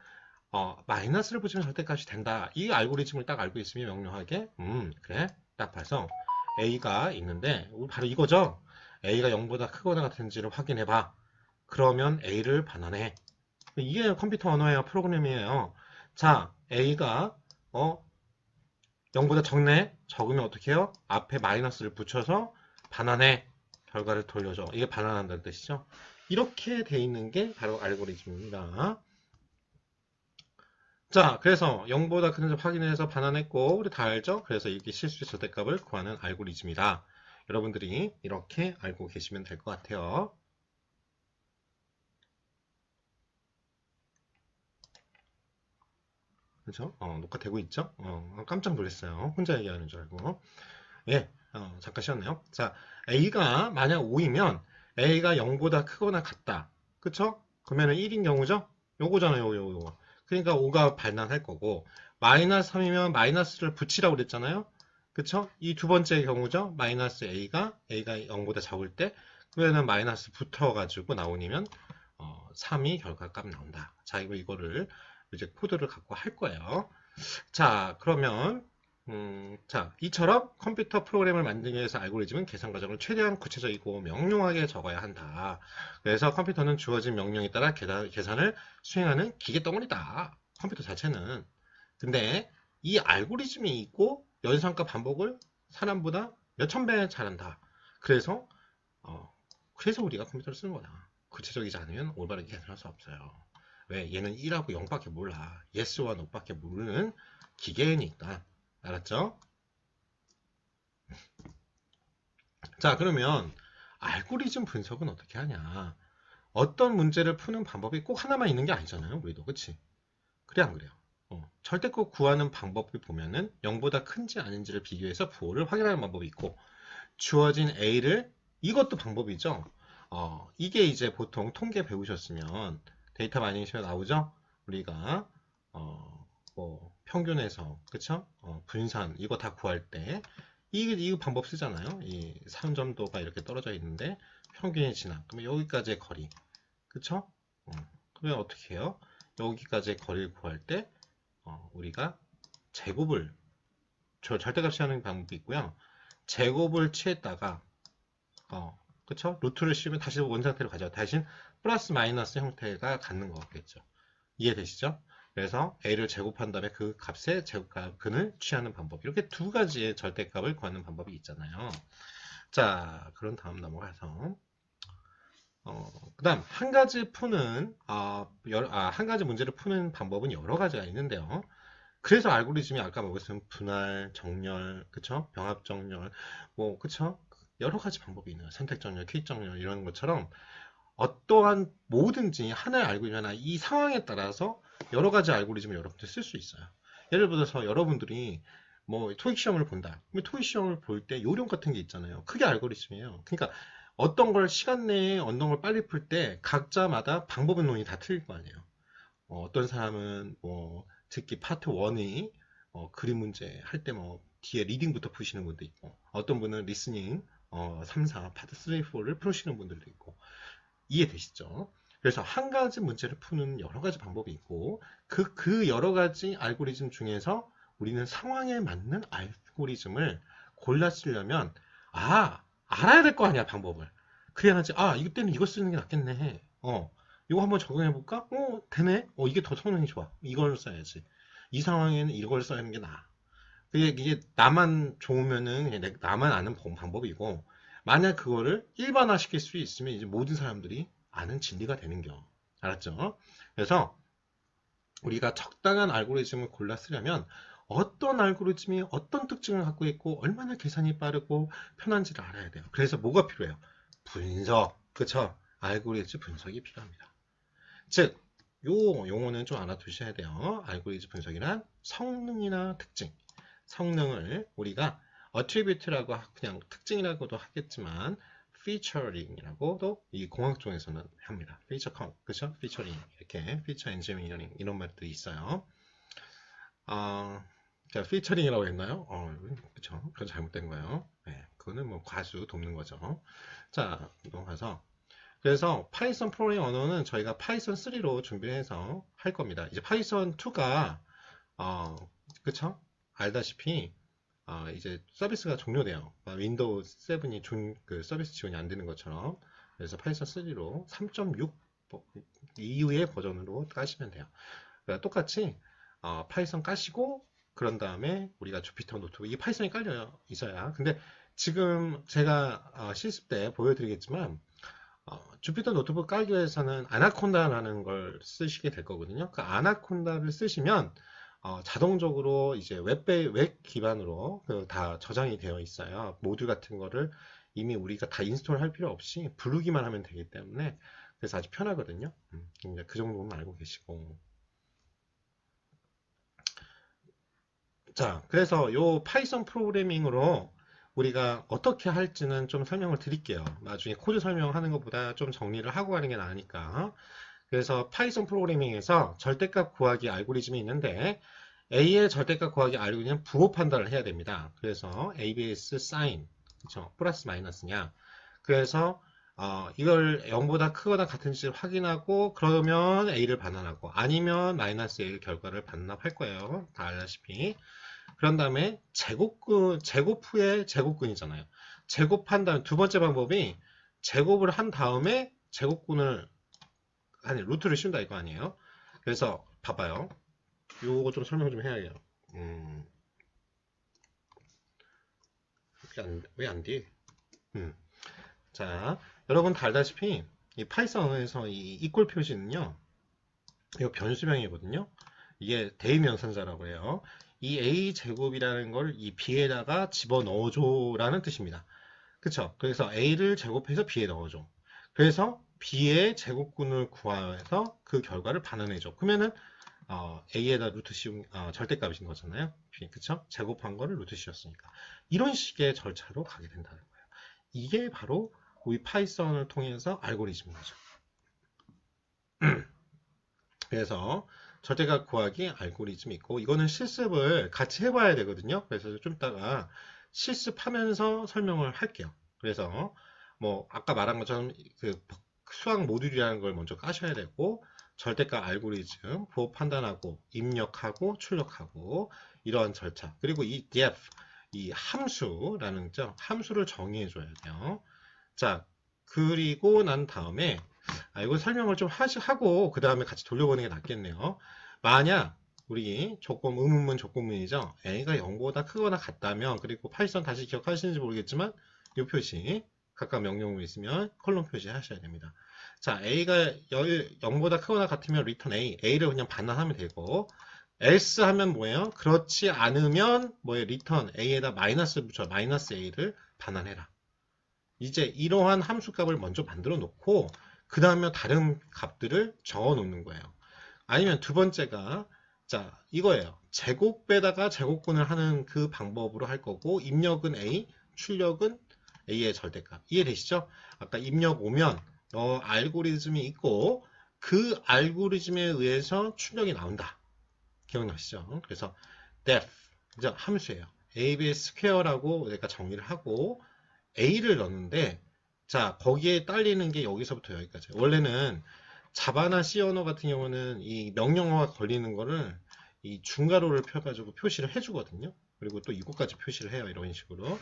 마이너스를 붙이면 절대값이 된다. 이 알고리즘을 딱 알고 있으면 명료하게 그래 딱 봐서 A가 있는데 바로 이거죠. A가 0보다 크거나 같은지를 확인해 봐. 그러면 A를 반환해. 이게 컴퓨터 언어예요. 프로그램이에요. 자, A가 0보다 적네? 적으면 어떻게 해요? 앞에 마이너스를 붙여서 반환해. 결과를 돌려줘. 이게 반환한다는 뜻이죠. 이렇게 돼 있는 게 바로 알고리즘입니다. 자, 그래서 0보다 큰 점 확인해서 반환했고 우리 다 알죠? 그래서 이게 실수의 절대값을 구하는 알고리즘이다. 여러분들이 이렇게 알고 계시면 될 것 같아요. 그렇죠? 녹화되고 있죠? 깜짝 놀랐어요. 혼자 얘기하는 줄 알고. 예, 잠깐 쉬었네요. 자, A가 만약 5이면 A가 0보다 크거나 같다. 그쵸? 그러면은 1인 경우죠? 요거잖아요, 요거. 그러니까 5가 반환할 거고, 마이너스 3이면 마이너스를 붙이라고 그랬잖아요? 그쵸? 이 두 번째 경우죠? 마이너스 A가 0보다 적을 때, 그러면은 마이너스 붙어가지고 나오면, 3이 결과값 나온다. 자, 이거를 이제 코드를 갖고 할 거예요. 자, 그러면 자, 이처럼 컴퓨터 프로그램을 만들기 위해서 알고리즘은 계산 과정을 최대한 구체적이고 명료하게 적어야 한다. 그래서 컴퓨터는 주어진 명령에 따라 계산을 수행하는 기계 덩어리다. 컴퓨터 자체는. 근데 이 알고리즘이 있고 연산과 반복을 사람보다 몇천 배 잘한다. 그래서 그래서 우리가 컴퓨터를 쓰는 거야. 구체적이지 않으면 올바르게 계산할 수 없어요. 왜? 얘는 1하고 0밖에 몰라. yes와 no밖에 모르는 기계니까. 알았죠? 자, 그러면 알고리즘 분석은 어떻게 하냐? 어떤 문제를 푸는 방법이 꼭 하나만 있는 게 아니잖아요. 우리도. 그치? 그래, 안 그래요? 절대값 구하는 방법을 보면은 0보다 큰지 아닌지를 비교해서 부호를 확인하는 방법이 있고, 주어진 A를, 이것도 방법이죠. 이게 이제 보통 통계 배우셨으면 데이터 마이닝 나오죠? 우리가, 평균에서, 그쵸? 분산, 이거 다 구할 때, 이 방법 쓰잖아요. 이 3점도가 이렇게 떨어져 있는데, 평균이 지나. 그러면 여기까지의 거리. 그쵸? 그러면 어떻게 해요? 여기까지의 거리를 구할 때, 우리가 제곱을, 절대값 취하는 방법이 있고요. 제곱을 취했다가, 그쵸? 루트를 씌우면 다시 원상태로 가죠. 대신 플러스 마이너스 형태가 갖는 거겠죠. 이해되시죠? 그래서 a를 제곱한 다음에 그 값의 제곱근을 취하는 방법. 이렇게 두 가지의 절대값을 구하는 방법이 있잖아요. 자, 그런 다음 넘어가서 그 다음 한 가지 문제를 푸는 방법은 여러 가지가 있는데요. 그래서 알고리즘이 아까 말했던 분할, 정렬, 그쵸? 병합 정렬, 뭐, 그쵸? 여러 가지 방법이 있네요. 선택 정렬, 퀴 정렬 이런 것처럼 어떠한 뭐든지 하나의 알고리즘이나 이 상황에 따라서 여러 가지 알고리즘을 여러분들 쓸 수 있어요. 예를 들어서 여러분들이 뭐 토익 시험을 본다. 그럼 토익 시험을 볼 때 요령 같은 게 있잖아요. 그게 알고리즘이에요. 그러니까 어떤 걸 시간 내에 어떤 걸 빨리 풀 때 각자마다 방법론이 다 틀릴 거 아니에요. 어떤 사람은 뭐 특히 파트 1이 그림 문제 할 때 뭐 뒤에 리딩부터 푸시는 분도 있고 어떤 분은 리스닝 3, 4, 파트 3, 4를 푸시는 분들도 있고 이해되시죠? 그래서 한 가지 문제를 푸는 여러 가지 방법이 있고 그 여러 가지 알고리즘 중에서 우리는 상황에 맞는 알고리즘을 골라 쓰려면 알아야 될 거 아니야 방법을. 그래야지 이때는 이거 쓰는 게 낫겠네. 이거 한번 적용해 볼까? 되네. 이게 더 성능이 좋아. 이걸 써야지. 이 상황에는 이걸 써야 하는 게 나아. 이게 나만 좋으면은 그냥 나만 아는 방법이고, 만약 그거를 일반화 시킬 수 있으면 이제 모든 사람들이 아는 진리가 되는겨. 알았죠? 그래서 우리가 적당한 알고리즘을 골라 쓰려면 어떤 알고리즘이 어떤 특징을 갖고 있고 얼마나 계산이 빠르고 편한지를 알아야 돼요. 그래서 뭐가 필요해요? 분석. 그쵸? 알고리즘 분석이 필요합니다. 즉, 요 용어는 좀 알아두셔야 돼요. 알고리즘 분석이란 성능이나 특징. 성능을 우리가 attribute라고 그냥 특징이라고도 하겠지만 featuring이라고도 이 공학 쪽에서는 합니다. feature 그렇죠? featuring 이렇게 feature engineering 이런 말들이 있어요. 제가 featuring이라고 했나요? 그렇죠. 그건 잘못된 거예요. 네, 그거는 뭐 과수 돕는 거죠. 자, 넘어가서 그래서 파이썬 프로그래밍 언어는 저희가 파이썬 3로 준비해서 할 겁니다. 이제 파이썬 2가 그쵸? 알다시피 이제 서비스가 종료돼요. 윈도우 7이 그 서비스 지원이 안 되는 것처럼. 그래서 파이썬 3로 3.6 이후의 버전으로 까시면 돼요. 그러니까 똑같이 파이썬 까시고 그런 다음에 우리가 주피터 노트북 이 파이썬이 깔려 있어야. 근데 지금 제가 실습 때 보여드리겠지만 주피터 노트북 깔기 위해서는 아나콘다라는 걸 쓰시게 될 거거든요. 그 아나콘다를 쓰시면 자동적으로 이제 웹 기반으로 다 저장이 되어 있어요. 모듈 같은 거를 이미 우리가 다 인스톨 할 필요 없이 부르기만 하면 되기 때문에 그래서 아주 편하거든요. 이제 그 정도는 알고 계시고. 자, 그래서 요 파이썬 프로그래밍으로 우리가 어떻게 할지는 좀 설명을 드릴게요. 나중에 코드 설명하는 것보다 좀 정리를 하고 가는 게 나으니까. 그래서 파이썬 프로그래밍에서 절대값 구하기 알고리즘이 있는데 A의 절대값 구하기 알고리즘은 부호 판단을 해야 됩니다. 그래서 ABS 사인, 그렇죠? 플러스 마이너스냐. 그래서 이걸 0보다 크거나 같은지를 확인하고 그러면 A를 반환하고 아니면 마이너스 A 결과를 반납할 거예요. 다 알다시피. 그런 다음에 제곱 후에 제곱근이잖아요. 제곱한 다음 두 번째 방법이 제곱을 한 다음에 제곱근을 루트를 씌운다 이거 아니에요. 그래서 봐봐요. 요거 좀 설명 좀 해야 해요. 왜 안 돼? 자, 여러분 다 알다시피 이 파이썬에서 이 이퀄 표시는요. 이거 변수명이거든요. 이게 대의명사라고 해요. 이 a 제곱이라는 걸 이 b에다가 집어 넣어줘라는 뜻입니다. 그쵸? 그래서 a를 제곱해서 b에 넣어줘. 그래서 b의 제곱근을 구해서 그 결과를 반환해줘. 그러면은 a에다 루트 씌운 절대값인 거잖아요. 그쵸? 제곱한 거를 루트 씌웠으니까 이런 식의 절차로 가게 된다는 거예요. 이게 바로 우리 파이썬을 통해서 알고리즘인 거죠. 그래서 절대값 구하기 알고리즘이 있고 이거는 실습을 같이 해봐야 되거든요. 그래서 좀 이따가 실습하면서 설명을 할게요. 그래서 뭐 아까 말한 것처럼 그 수학 모듈이라는 걸 먼저 까셔야 되고 절대값 알고리즘, 부호 판단하고 입력하고 출력하고 이러한 절차 그리고 이 def 이 함수라는 함수를 정의해 줘야 돼요. 자 그리고 난 다음에 이거 설명을 좀 하고 그 다음에 같이 돌려보는 게 낫겠네요. 만약 우리 의문문 조건문이죠. a가 0보다 크거나 같다면 그리고 파이썬 다시 기억하시는지 모르겠지만 이 표시 각각 명령어가 있으면 컬럼 표시 하셔야 됩니다. 자 a가 0보다 크거나 같으면 return a를 그냥 반환하면 되고 else 하면 뭐예요? 그렇지 않으면 뭐예요? return a에다 마이너스 붙여 마이너스 a를 반환해라. 이제 이러한 함수 값을 먼저 만들어 놓고 그 다음에 다른 값들을 적어 놓는 거예요. 아니면 두 번째가 자 이거예요. 제곱에다가 제곱근을 하는 그 방법으로 할 거고 입력은 A, 출력은 A의 절대값. 이해되시죠? 아까 입력 오면 알고리즘이 있고 그 알고리즘에 의해서 출력이 나온다. 기억나시죠? 그래서 def 함수예요. ABS 스퀘어라고 내가 정의를 하고 A를 넣는데 자 거기에 딸리는 게 여기서부터 여기까지 원래는 자바나 C 언어 같은 경우는 이 명령어가 걸리는 거를 이 중괄호를 펴가지고 표시를 해주거든요. 그리고 또 이것까지 표시를 해요. 이런 식으로.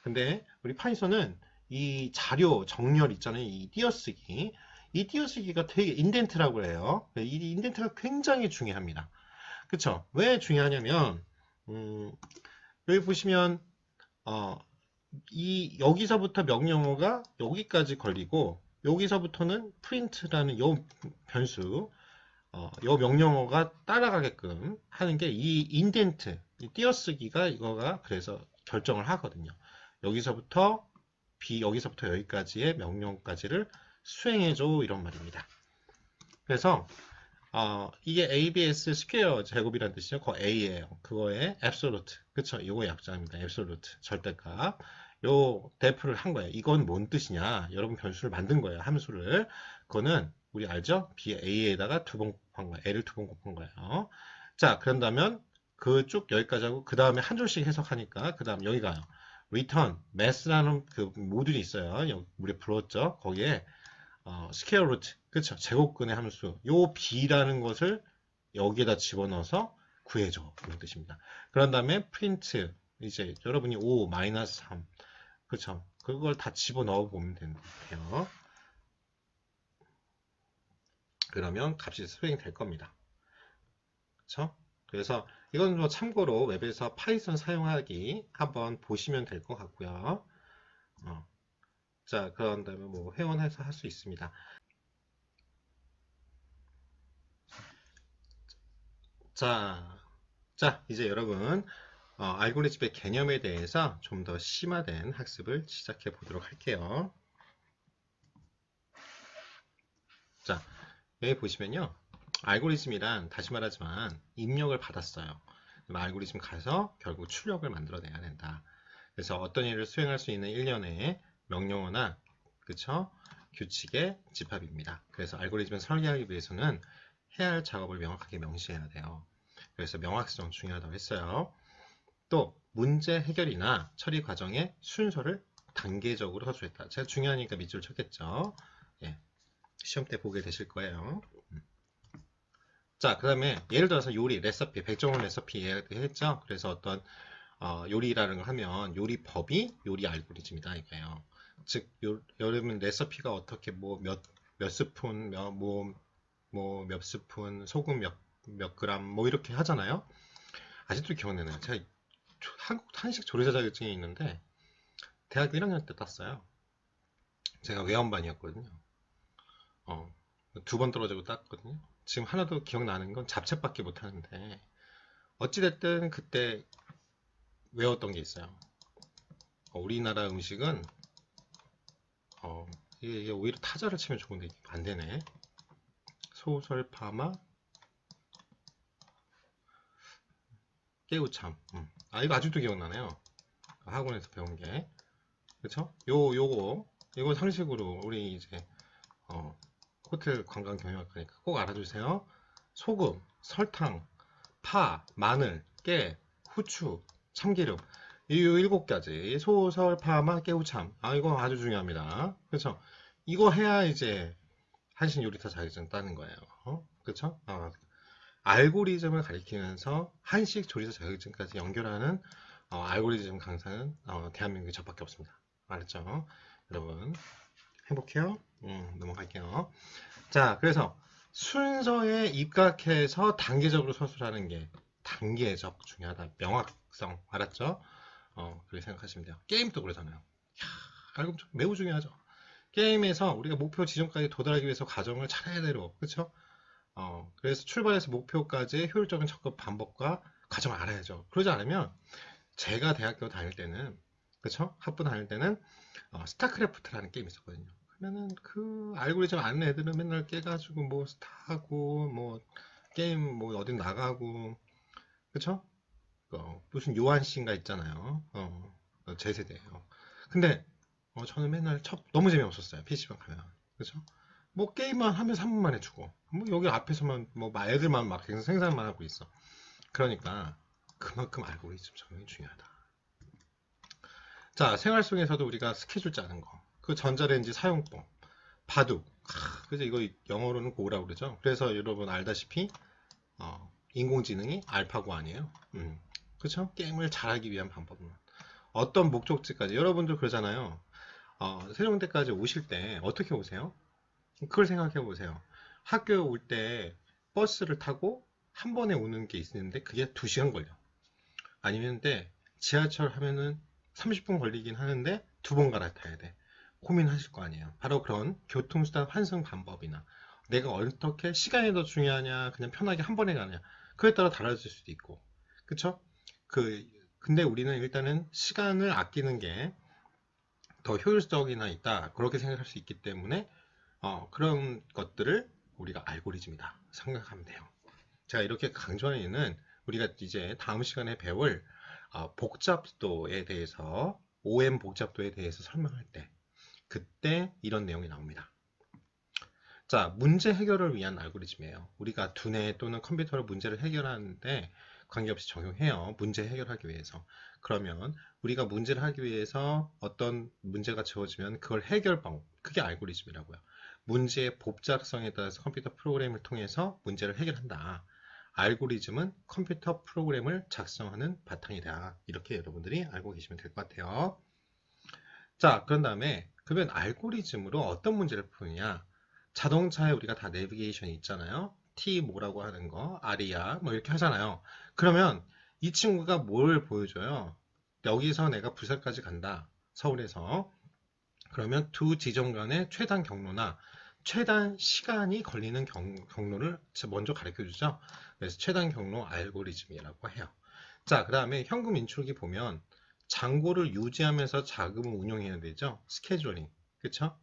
근데 우리 파이썬은 이 자료 정렬 있잖아요. 이 띄어쓰기. 이 띄어쓰기가 되게 인덴트라고 해요. 이 인덴트가 굉장히 중요합니다. 그쵸? 왜 중요하냐면, 여기 보시면, 어, 여기서부터 명령어가 여기까지 걸리고, 여기서부터는 print라는 요 변수, 요 명령어가 따라가게끔 하는 게 이 인덴트, 이 띄어쓰기가 이거가 그래서 결정을 하거든요. 여기서부터 여기까지의 명령까지를 수행해줘 이런 말입니다. 그래서 이게 ABS 스퀘어 제곱이라는 뜻이죠. 그거 A예요. 그거의 absolute. 그쵸? 이거 약자입니다. absolute. 절대값. 요 대표를 한 거예요. 이건 뭔 뜻이냐? 여러분 변수를 만든 거예요. 함수를. 그거는 우리 알죠? BA에다가 두 번 곱한 거예요. L을 두 번 곱한 거예요. 자, 그런다면 그 쭉 여기까지 하고 그 다음에 한 줄씩 해석하니까 그 다음 여기 가요. return, math라는 그 모듈이 있어요. 우리 불렀죠? 거기에 스퀘어 루트, 그쵸? 제곱근의 함수, 요 b라는 것을 여기에다 집어넣어서 구해줘. 그런 뜻입니다. 그런 다음에 프린트, 이제 여러분이 5, 마이너스 3, 그쵸? 그걸 다 집어넣어 보면 돼요. 그러면 값이 수행될 겁니다. 그쵸? 그래서 이건 뭐 참고로 웹에서 파이썬 사용하기 한번 보시면 될 것 같고요. 자, 그런 다음에 뭐 회원해서 할 수 있습니다. 자, 이제 여러분, 알고리즘의 개념에 대해서 좀 더 심화된 학습을 시작해 보도록 할게요. 자, 여기 보시면요. 알고리즘이란 다시 말하지만 입력을 받았어요. 알고리즘 가서 결국 출력을 만들어내야 된다. 그래서 어떤 일을 수행할 수 있는 일련의 명령어나 그쵸? 규칙의 집합입니다. 그래서 알고리즘을 설계하기 위해서는 해야 할 작업을 명확하게 명시해야 돼요. 그래서 명확성 중요하다고 했어요. 또 문제 해결이나 처리 과정의 순서를 단계적으로 서술했다. 제가 중요하니까 밑줄 쳤겠죠. 예, 시험 때 보게 되실 거예요. 자, 그 다음에 예를 들어서 요리, 레시피, 백종원 레시피 얘기했죠. 그래서 어떤 요리라는 걸 하면 요리법이 요리 알고리즘이다 이거예요. 즉, 여러분 레시피가 어떻게 몇 스푼, 몇 스푼, 소금 몇 그램, 뭐 이렇게 하잖아요. 아직도 기억나네요. 제가 한국 한식 조리사 자격증이 있는데 대학교 1학년 때 땄어요. 제가 외원반이었거든요. 두 번 떨어지고 땄거든요. 지금 하나도 기억나는 건 잡채밖에 못하는데 어찌됐든 그때 외웠던 게 있어요. 우리나라 음식은 이게 오히려 타자를 치면 좋은데 이게 안 되네. 소설 파마 깨우참. 이거 아직도 기억나네요. 학원에서 배운 게. 그쵸? 이거 상식으로 우리 이제 호텔 관광 경영학과니까 꼭 알아두세요. 소금, 설탕, 파, 마늘, 깨, 후추, 참기름. 이 7가지. 소설, 파마, 깨우참. 이거 아주 중요합니다. 그쵸? 이거 해야 이제 한식 요리사 자격증 따는 거예요. 그쵸? 알고리즘을 가리키면서 한식 조리사 자격증까지 연결하는 알고리즘 강사는 대한민국에 저밖에 없습니다. 알았죠? 여러분 행복해요? 넘어갈게요. 자, 그래서 순서에 입각해서 단계적으로 서술하는 게 단계적 중요하다. 명확성 알았죠? 그렇게 생각하시면 돼요. 게임도 그러잖아요. 알고 매우 중요하죠. 게임에서 우리가 목표 지점까지 도달하기 위해서 과정을 차례대로 그렇죠? 그래서 출발해서 목표까지 효율적인 접근 방법과 과정을 알아야죠. 그러지 않으면 제가 대학교 다닐 때는 그쵸? 학부 다닐 때는 스타크래프트라는 게임이 있었거든요. 그러면은 그 알고리즘 아는 애들은 맨날 깨가지고 뭐 스타하고 뭐 게임 뭐 어딘 나가고 그쵸? 무슨 요한씨인가 있잖아요. 제 세대예요. 근데 저는 맨날 너무 재미없었어요. PC방 가면 그쵸? 뭐 게임만 하면 3분 만에 주고 뭐 여기 앞에서만 뭐 애들만 막 생산만 하고 있어. 그러니까 그만큼 알고리즘 적용이 중요하다. 자, 생활 속에서도 우리가 스케줄 짜는 거, 그 전자레인지 사용법, 바둑, 그래서 이거 영어로는 고라고 그러죠. 그래서 여러분 알다시피 인공지능이 알파고 아니에요. 그렇죠? 게임을 잘하기 위한 방법은 어떤 목적지까지 여러분들 그러잖아요. 세종대까지 오실 때 어떻게 오세요? 그걸 생각해 보세요. 학교에 올 때 버스를 타고 한 번에 오는 게 있는데 그게 2시간 걸려. 아니면 근데 지하철 하면은 30분 걸리긴 하는데 2번 갈아타야 돼. 고민하실 거 아니에요. 바로 그런 교통수단 환승 방법이나 내가 어떻게 시간이 더 중요하냐, 그냥 편하게 한 번에 가냐, 그에 따라 달라질 수도 있고, 그쵸? 근데 우리는 일단은 시간을 아끼는 게 더 효율적이나 있다, 그렇게 생각할 수 있기 때문에 그런 것들을 우리가 알고리즘이다 생각하면 돼요. 제가 이렇게 강조하는 이유는 우리가 이제 다음 시간에 배울 복잡도에 대해서 OM 복잡도에 대해서 설명할 때 그때 이런 내용이 나옵니다. 자, 문제 해결을 위한 알고리즘이에요. 우리가 두뇌 또는 컴퓨터로 문제를 해결하는데 관계없이 적용해요. 문제 해결하기 위해서. 그러면 우리가 문제를 하기 위해서 어떤 문제가 주어지면 그걸 해결 방법, 그게 알고리즘이라고요. 문제의 복잡성에 따라서 컴퓨터 프로그램을 통해서 문제를 해결한다. 알고리즘은 컴퓨터 프로그램을 작성하는 바탕이다. 이렇게 여러분들이 알고 계시면 될 것 같아요. 자, 그런 다음에 그러면 알고리즘으로 어떤 문제를 푸느냐? 자동차에 우리가 다 내비게이션이 있잖아요. T 뭐라고 하는 거, 아리아 뭐 이렇게 하잖아요. 그러면 이 친구가 뭘 보여줘요? 여기서 내가 부산까지 간다. 서울에서. 그러면 두 지점 간의 최단 경로나 최단 시간이 걸리는 경로를 먼저 가르쳐 주죠. 그래서 최단 경로 알고리즘이라고 해요. 자, 그 다음에 현금 인출기 보면 잔고를 유지하면서 자금을 운용해야 되죠. 스케줄링. 그쵸?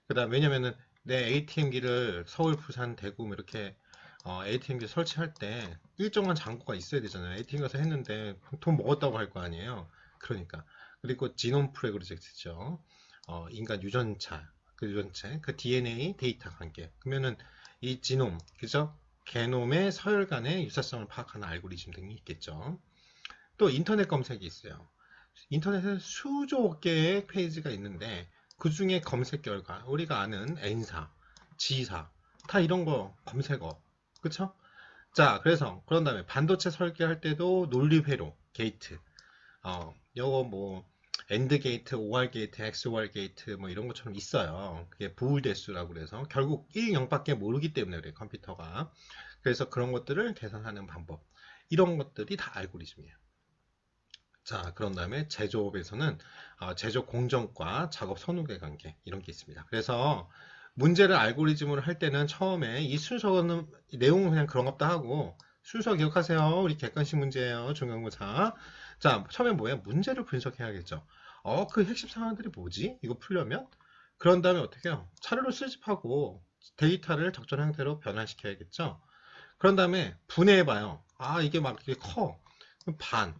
그 다음, 왜냐면은 내 ATM기를 서울, 부산, 대구 뭐 이렇게 ATM기 설치할 때 일정한 잔고가 있어야 되잖아요. ATM 가서 했는데 돈 먹었다고 할 거 아니에요. 그러니까. 그리고 지놈 프로젝트죠. 인간 유전차, 그 유전체, 그 DNA 데이터 관계. 그러면은 이 지놈, 그죠? 게놈의 서열 간의 유사성을 파악하는 알고리즘 등이 있겠죠. 또 인터넷 검색이 있어요. 인터넷에 수조 개의 페이지가 있는데 그 중에 검색 결과 우리가 아는 N사, G사 다 이런 거 검색어, 그쵸? 자, 그래서 그런 다음에 반도체 설계할 때도 논리 회로 게이트, 요거 뭐 엔드 게이트, OR 게이트, XOR 게이트 뭐 이런 것처럼 있어요. 그게 부울 대수라고 그래서 결국 1, 0밖에 모르기 때문에 그래 컴퓨터가. 그래서 그런 것들을 계산하는 방법, 이런 것들이 다 알고리즘이에요. 자, 그런 다음에 제조업에서는 제조 공정과 작업 선후배 관계 이런 게 있습니다. 그래서 문제를 알고리즘으로 할 때는 처음에 이 순서는 이 내용은 그냥 그런 것도 하고 순서 기억하세요. 우리 객관식 문제예요. 중간고사. 자, 처음에 뭐예요? 문제를 분석해야겠죠. 그 핵심 사항들이 뭐지? 이거 풀려면? 그런 다음에 어떻게 해요? 차례로 수집하고 데이터를 적절한 형태로 변환시켜야겠죠. 그런 다음에 분해해봐요. 이게 막 이렇게 커. 그럼 반.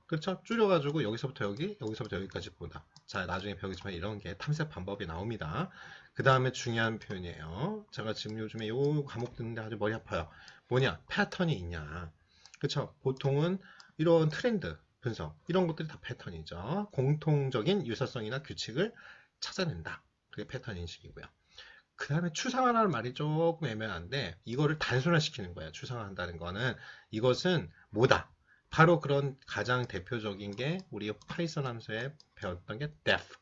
그렇죠? 줄여가지고 여기서부터 여기, 여기서부터 여기까지 보다. 자, 나중에 배우겠지만 이런 게 탐색 방법이 나옵니다. 그 다음에 중요한 표현이에요. 제가 지금 요즘에 요 과목 듣는데 아주 머리 아파요. 뭐냐? 패턴이 있냐? 그렇죠? 보통은 이런 트렌드 분석, 이런 것들이 다 패턴이죠. 공통적인 유사성이나 규칙을 찾아낸다. 그게 패턴 인식이고요. 그 다음에 추상화라는 말이 조금 애매한데 이거를 단순화시키는 거예요. 추상화한다는 거는 이것은 뭐다? 바로 그런 가장 대표적인 게 우리 파이썬 함수에 배웠던 게 def,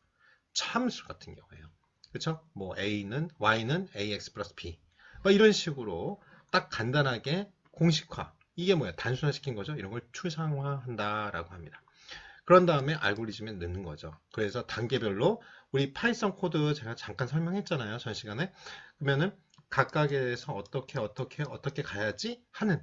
참수 같은 경우예요. 그렇죠? 뭐 a는 y는 ax 플러스 b 뭐 이런 식으로 딱 간단하게 공식화, 이게 뭐야? 단순화시킨 거죠. 이런 걸 추상화한다라고 합니다. 그런 다음에 알고리즘에 넣는 거죠. 그래서 단계별로 우리 파이썬 코드 제가 잠깐 설명했잖아요. 전 시간에. 그러면은 각각에 대해서 어떻게 가야지 하는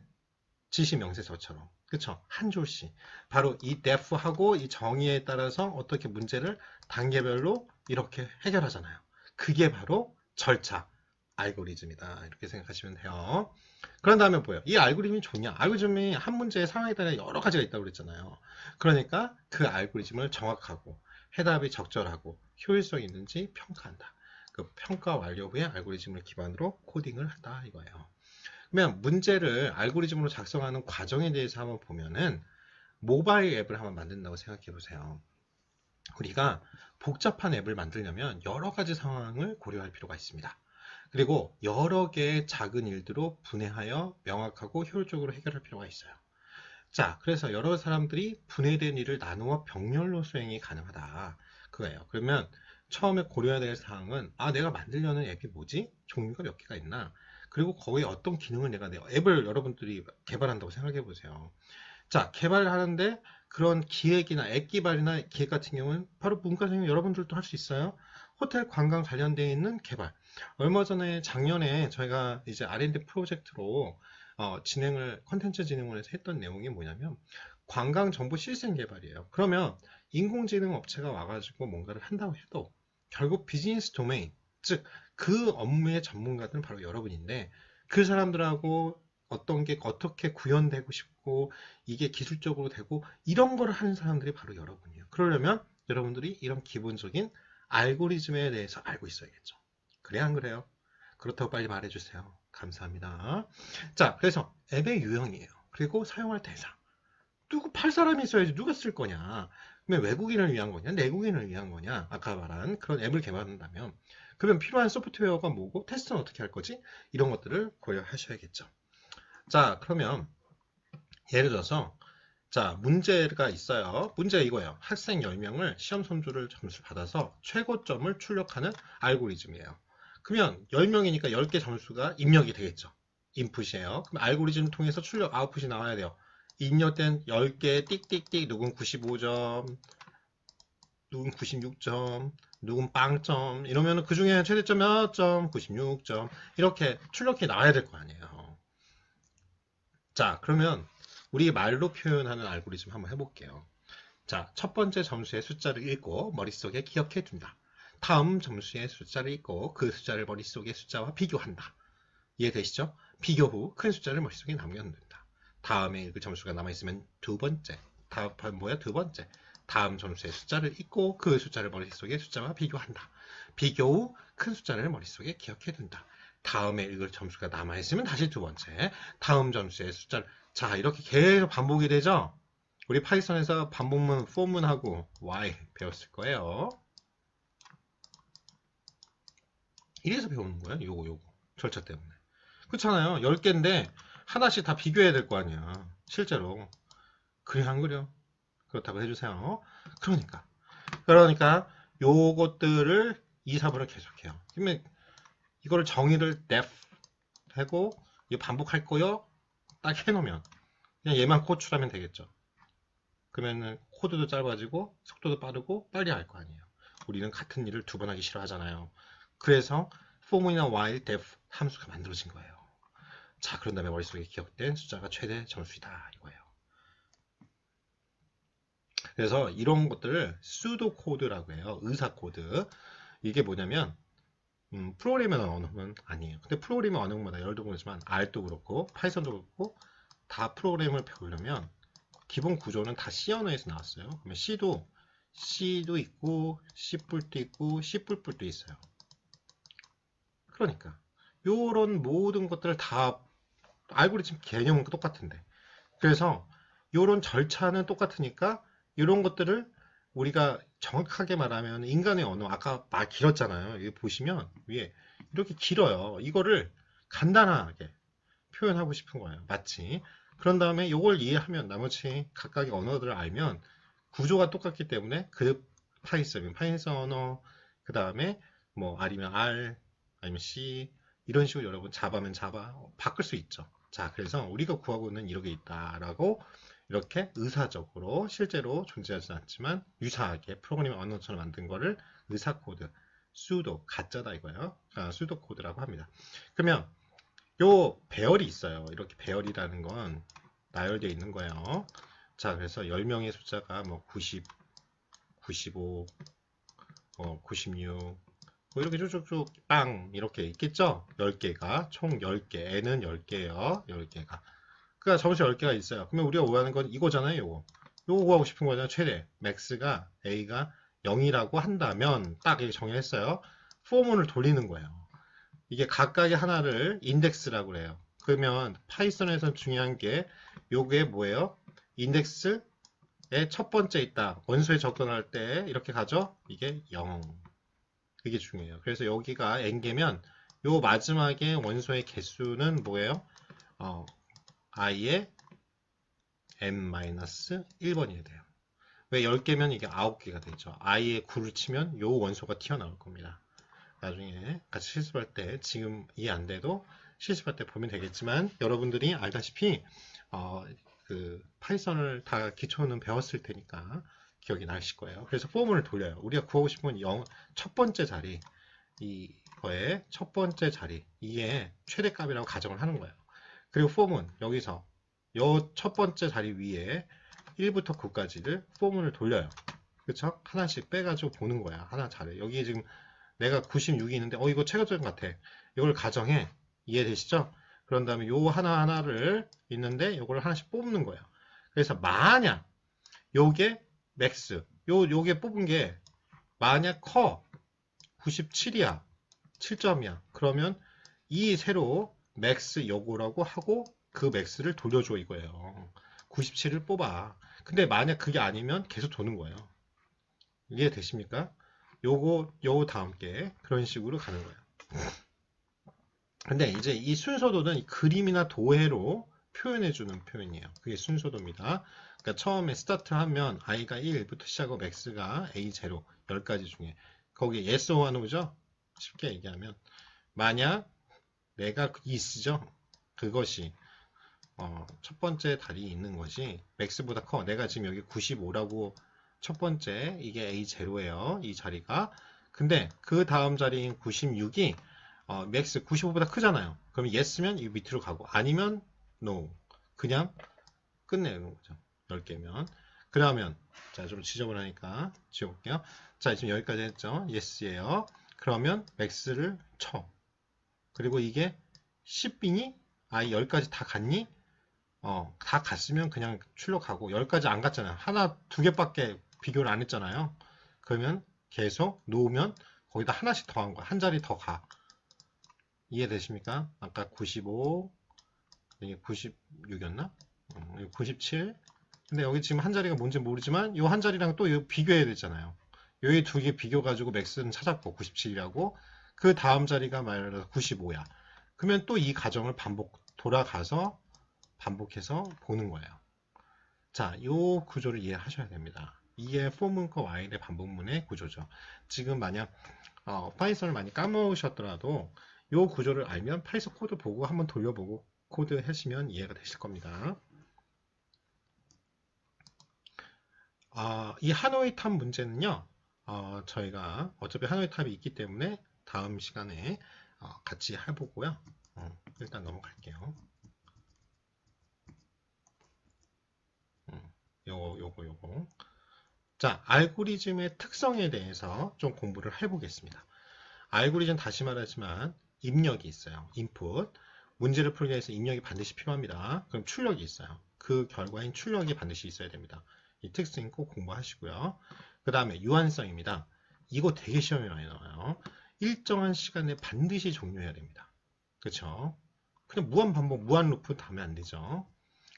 지시 명세서처럼. 그쵸? 한 줄씩. 바로 이 def하고 이 정의에 따라서 어떻게 문제를 단계별로 이렇게 해결하잖아요. 그게 바로 절차, 알고리즘이다. 이렇게 생각하시면 돼요. 그런 다음에 뭐예요? 이 알고리즘이 좋냐? 알고리즘이 한 문제의 상황에 따라 여러 가지가 있다고 그랬잖아요. 그러니까 그 알고리즘을 정확하고 해답이 적절하고 효율성 있는지 평가한다. 그 평가 완료 후에 알고리즘을 기반으로 코딩을 한다 이거예요. 그러면 문제를 알고리즘으로 작성하는 과정에 대해서 한번 보면은 모바일 앱을 한번 만든다고 생각해 보세요. 우리가 복잡한 앱을 만들려면 여러 가지 상황을 고려할 필요가 있습니다. 그리고 여러 개의 작은 일들로 분해하여 명확하고 효율적으로 해결할 필요가 있어요. 자, 그래서 여러 사람들이 분해된 일을 나누어 병렬로 수행이 가능하다. 그거예요. 그러면 처음에 고려해야 될 사항은, 내가 만들려는 앱이 뭐지? 종류가 몇 개가 있나? 그리고 거기에 어떤 기능을 내가 앱을 여러분들이 개발한다고 생각해 보세요. 자, 개발을 하는데 그런 기획이나 앱 개발이나 기획 같은 경우는 바로 문과생님 여러분들도 할 수 있어요. 호텔 관광 관련되어 있는 개발. 얼마 전에 작년에 저희가 이제 R&D 프로젝트로 컨텐츠 진흥을 해서 했던 내용이 뭐냐면 관광 정보 시스템 개발이에요. 그러면 인공지능 업체가 와가지고 뭔가를 한다고 해도 결국 비즈니스 도메인, 즉 그 업무의 전문가들은 바로 여러분인데 그 사람들하고 어떤 게 어떻게 구현되고 싶고 이게 기술적으로 되고 이런 거를 하는 사람들이 바로 여러분이에요. 그러려면 여러분들이 이런 기본적인 알고리즘에 대해서 알고 있어야겠죠. 그래 안 그래요? 그렇다고 빨리 말해주세요. 감사합니다. 자, 그래서 앱의 유형이에요. 그리고 사용할 대상. 누구 팔 사람이 있어야지 누가 쓸 거냐? 그러면 외국인을 위한 거냐? 내국인을 위한 거냐? 아까 말한 그런 앱을 개발한다면 그러면 필요한 소프트웨어가 뭐고 테스트는 어떻게 할 거지? 이런 것들을 고려하셔야겠죠. 자, 그러면 예를 들어서 자, 문제가 있어요. 문제 이거예요. 학생 10명을 시험 선조를 점수를 받아서 최고점을 출력하는 알고리즘이에요. 그러면 10명이니까 10개 점수가 입력이 되겠죠. 인풋이에요. 그럼 알고리즘 통해서 출력, 아웃풋이 나와야 돼요. 입력된 10개 띡띡띡 누군 95점, 누군 96점, 누군 빵점 이러면 그 중에 최대점 몇 점, 96점 이렇게 출력해 나와야 될 거 아니에요. 자, 그러면 우리 말로 표현하는 알고리즘 한번 해볼게요. 자, 첫 번째 점수의 숫자를 읽고 머릿속에 기억해 둔다. 다음 점수의 숫자를 읽고 그 숫자를 머릿속의 숫자와 비교한다. 이해되시죠? 비교 후 큰 숫자를 머릿속에 남겨둔다. 다음에 그 점수가 남아있으면 두 번째. 다음 뭐야? 두 번째. 다음 점수의 숫자를 읽고 그 숫자를 머릿속의 숫자와 비교한다. 비교 후 큰 숫자를 머릿속에 기억해 둔다. 다음에 읽을 점수가 남아있으면 다시 두 번째. 다음 점수의 숫자를 자, 이렇게 계속 반복이 되죠? 우리 파이썬에서 반복문, for문하고 while 배웠을 거예요. 이래서 배우는 거예요. 요거. 절차 때문에. 그렇잖아요. 10개인데 하나씩 다 비교해야 될 거 아니야. 실제로. 그래 안 그려? 그렇다고 해주세요. 그러니까 요것들을 2, 3으로 계속해요. 그러면 이거를 정의를 def 하고 이거 반복할 거요. 딱 해놓으면 그냥 얘만 호출하면 되겠죠. 그러면 코드도 짧아지고 속도도 빠르고 빨리 할 거 아니에요. 우리는 같은 일을 두 번 하기 싫어하잖아요. 그래서 form이나 while, def 함수가 만들어진 거예요. 자, 그런 다음에 머릿속에 기억된 숫자가 최대 점수이다 이거예요. 그래서 이런 것들을 수도 코드라고 해요. 의사 코드. 이게 뭐냐면 프로그래밍 언어는 아니에요. 근데 프로그래밍 언어마다 여러 개지만 R도 그렇고 파이썬도 그렇고 다 프로그램을 배우려면 기본 구조는 다 C 언어에서 나왔어요. 그러면 C도 있고 C++도 있고 C++도 있어요. 그러니까 요런 모든 것들을 다 알고리즘 개념은 똑같은데 그래서 요런 절차는 똑같으니까 이런 것들을 우리가 정확하게 말하면 인간의 언어 아까 말 길었잖아요. 여기 보시면 위에 이렇게 길어요. 이거를 간단하게 표현하고 싶은 거예요. 마치 그런 다음에 이걸 이해하면 나머지 각각의 언어들을 알면 구조가 똑같기 때문에 그 파이썬 언어 그 다음에 뭐 R이면 R 아니면 C 이런 식으로 여러분 자바면 자바 바꿀 수 있죠. 자, 그래서 우리가 구하고 있는 이런 게 있다라고 이렇게 의사적으로 실제로 존재하지 않지만 유사하게 프로그래밍 언어처럼 만든 거를 의사 코드, 수도 가짜다 이거예요. 수도 코드라고 합니다. 그러면 요 배열이 있어요. 이렇게 배열이라는 건 나열되어 있는 거예요. 자, 그래서 10명의 숫자가 뭐 90, 95, 96, 뭐 이렇게 쭉쭉쭉 빵 이렇게 있겠죠? 10개가 총 10개, n은 10개예요. 10개가. 그러니까 점수 10개가 있어요. 그러면 우리가 구하는 건 이거잖아요. 요거 구하고 싶은 거잖아요. 최대 max가 a가 0이라고 한다면 딱 이렇게 정의했어요. 포문을 돌리는 거예요. 이게 각각의 하나를 인덱스라고 그래요. 그러면 파이썬에서 중요한 게 요게 뭐예요? 인덱스 첫 번째 있다. 원소에 접근할 때 이렇게 가죠? 이게 0. 그게 중요해요. 그래서 여기가 n개면 요 마지막에 원소의 개수는 뭐예요? i의 n-1번이어야 돼요. 왜 10개면 이게 9개가 되죠. i의 9를 치면 요 원소가 튀어나올 겁니다. 나중에 같이 실습할 때 지금 이해 안 돼도 실습할 때 보면 되겠지만 여러분들이 알다시피 그 파이썬을 다 기초는 배웠을 테니까 기억이 나실 거예요. 그래서 포문을 돌려요. 우리가 구하고 싶은 첫 번째 자리, 이거의 첫 번째 자리, 이게 최대값이라고 가정을 하는 거예요. 그리고 포문, 여기서 요 첫 번째 자리 위에 1부터 9까지를 포문을 돌려요. 그쵸? 하나씩 빼가지고 보는 거야. 하나 잘해. 여기 지금 내가 96이 있는데 이거 최고점 같아. 이걸 가정해. 이해되시죠? 그런 다음에 요 하나하나를 있는데 요걸 하나씩 뽑는 거예요. 그래서 만약 요게 맥스 요게 뽑은 게 만약 커 97이야 7점이야 그러면 이 새로 맥스 요거라고 하고 그 맥스를 돌려줘 이거예요. 97을 뽑아. 근데 만약 그게 아니면 계속 도는 거예요. 이해되십니까? 요 다음 게 그런 식으로 가는 거예요. 근데 이제 이 순서도는 그림이나 도해로 표현해주는 표현이에요. 그게 순서도입니다. 그러니까 처음에 스타트 하면 i가 1부터 시작하고 max가 a0, 10가지 중에 거기에 yes or no죠? 쉽게 얘기하면 만약 내가 있으죠? 그것이 첫 번째 달이 있는 것이 max보다 커. 내가 지금 여기 95라고 첫 번째 이게 a0예요. 이 자리가. 근데 그 다음 자리인 96이 맥스 95보다 크잖아요. 그럼 yes면 이 밑으로 가고 아니면 no. 그냥 끝내는 거죠. 10개면. 그러면 자, 좀 지저분하니까 지워볼게요. 자, 지금 여기까지 했죠. yes예요. 그러면 max를 쳐. 그리고 이게 10빙이 10가지 다 갔니? 다 갔으면 그냥 출력하고 10가지 안 갔잖아요. 하나, 두 개밖에 비교를 안 했잖아요. 그러면 계속 놓으면 거기다 하나씩 더 한 거야. 한 자리 더 가. 이해되십니까? 아까 95, 이게 96이었나? 97. 근데 여기 지금 한 자리가 뭔지 모르지만 이 한 자리랑 또 비교해야 되잖아요. 여기 두 개 비교 가지고 맥스는 찾았고 97이라고 그 다음 자리가 말해서 95야. 그러면 또 이 과정을 돌아가서 반복해서 보는 거예요. 자, 이 구조를 이해하셔야 됩니다. 이게 포문과 와일의 반복문의 구조죠. 지금 만약 파이썬을 많이 까먹으셨더라도 이 구조를 알면 파이썬 코드 보고 한번 돌려보고 코드 하시면 이해가 되실 겁니다. 이 하노이 탑 문제는요. 저희가 어차피 하노이 탑이 있기 때문에 다음 시간에 같이 해보고요. 일단 넘어갈게요. 요거. 자, 알고리즘의 특성에 대해서 좀 공부를 해보겠습니다. 알고리즘 다시 말하지만 입력이 있어요. 인풋. 문제를 풀기 위해서 입력이 반드시 필요합니다. 그럼 출력이 있어요. 그 결과인 출력이 반드시 있어야 됩니다. 이 특징 꼭 공부하시고요. 그 다음에 유한성입니다. 이거 되게 시험에 많이 나와요. 일정한 시간에 반드시 종료해야 됩니다. 그렇죠? 그냥 무한 반복, 무한 루프 하면 안 되죠.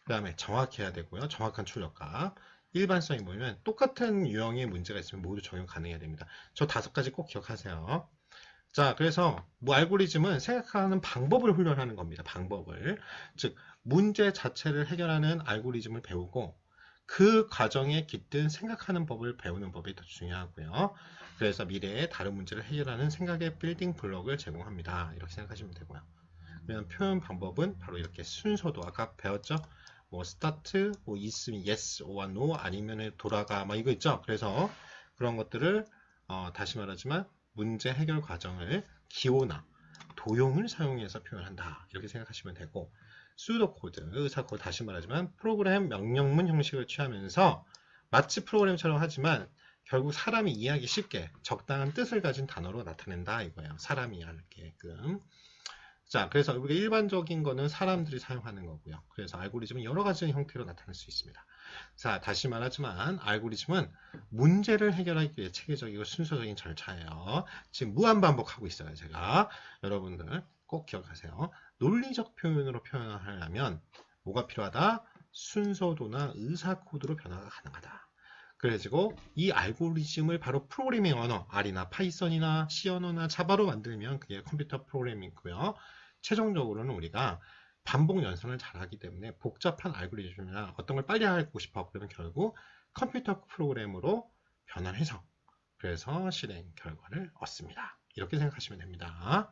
그 다음에 정확해야 되고요. 정확한 출력값. 일반성이 뭐냐면 똑같은 유형의 문제가 있으면 모두 적용 가능해야 됩니다. 저 5가지 꼭 기억하세요. 자, 그래서 알고리즘은 생각하는 방법을 훈련하는 겁니다. 방법을. 즉, 문제 자체를 해결하는 알고리즘을 배우고 그 과정에 깃든 생각하는 법을 배우는 법이 더 중요하고요. 그래서 미래에 다른 문제를 해결하는 생각의 빌딩 블록을 제공합니다. 이렇게 생각하시면 되고요. 그러면 표현 방법은 바로 이렇게 순서도 아까 배웠죠? 뭐 스타트, 뭐 있으면 yes, or no 아니면 돌아가 막 이거 있죠? 그래서 그런 것들을 다시 말하지만 문제 해결 과정을 기호나 도형을 사용해서 표현한다. 이렇게 생각하시면 되고 수도 코드, 의사 코드 다시 말하지만 프로그램 명령문 형식을 취하면서 마치 프로그램처럼 하지만 결국 사람이 이해하기 쉽게 적당한 뜻을 가진 단어로 나타낸다 이거예요. 사람이 이해하게끔. 자, 그래서 우리가 일반적인 거는 사람들이 사용하는 거고요. 그래서 알고리즘은 여러 가지 형태로 나타날 수 있습니다. 자, 다시 말하지만 알고리즘은 문제를 해결하기 위해 체계적이고 순서적인 절차예요. 지금 무한 반복하고 있어요, 제가. 여러분들 꼭 기억하세요. 논리적 표현으로 표현하려면 뭐가 필요하다? 순서도나 의사 코드로 변화가 가능하다. 그래가지고 이 알고리즘을 바로 프로그래밍 언어, R이나 파이썬이나 C 언어나 자바로 만들면 그게 컴퓨터 프로그래밍이고요. 최종적으로는 우리가 반복 연산을 잘하기 때문에 복잡한 알고리즘이나 어떤 걸 빨리 하고 싶어 그러면 결국 컴퓨터 프로그램으로 변환해서 그래서 실행 결과를 얻습니다. 이렇게 생각하시면 됩니다.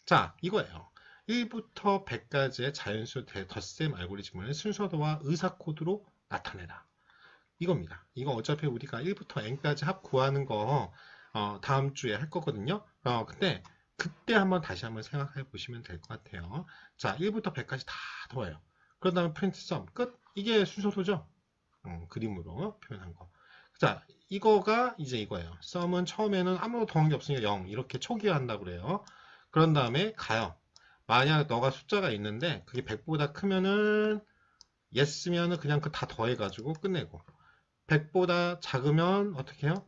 자, 이거예요. 1부터 100까지의 자연수 덧셈 알고리즘을 순서도와 의사 코드로 나타내라. 이겁니다. 이거 어차피 우리가 1부터 n까지 합 구하는 거 다음 주에 할 거거든요. 근데 그때 한번 다시 한번 생각해 보시면 될 것 같아요. 자, 1부터 100까지 다 더해요. 그런 다음에 프린트 썸 끝. 이게 순서도죠. 그림으로 표현한 거. 자, 이거가 이제 이거예요. 썸은 처음에는 아무것도 더한 게 없으니까 0 이렇게 초기화한다고 그래요. 그런 다음에 가요. 만약 너가 숫자가 있는데 그게 100보다 크면은 yes면은 그냥 그 다 더해가지고 끝내고 100보다 작으면 어떻게 해요?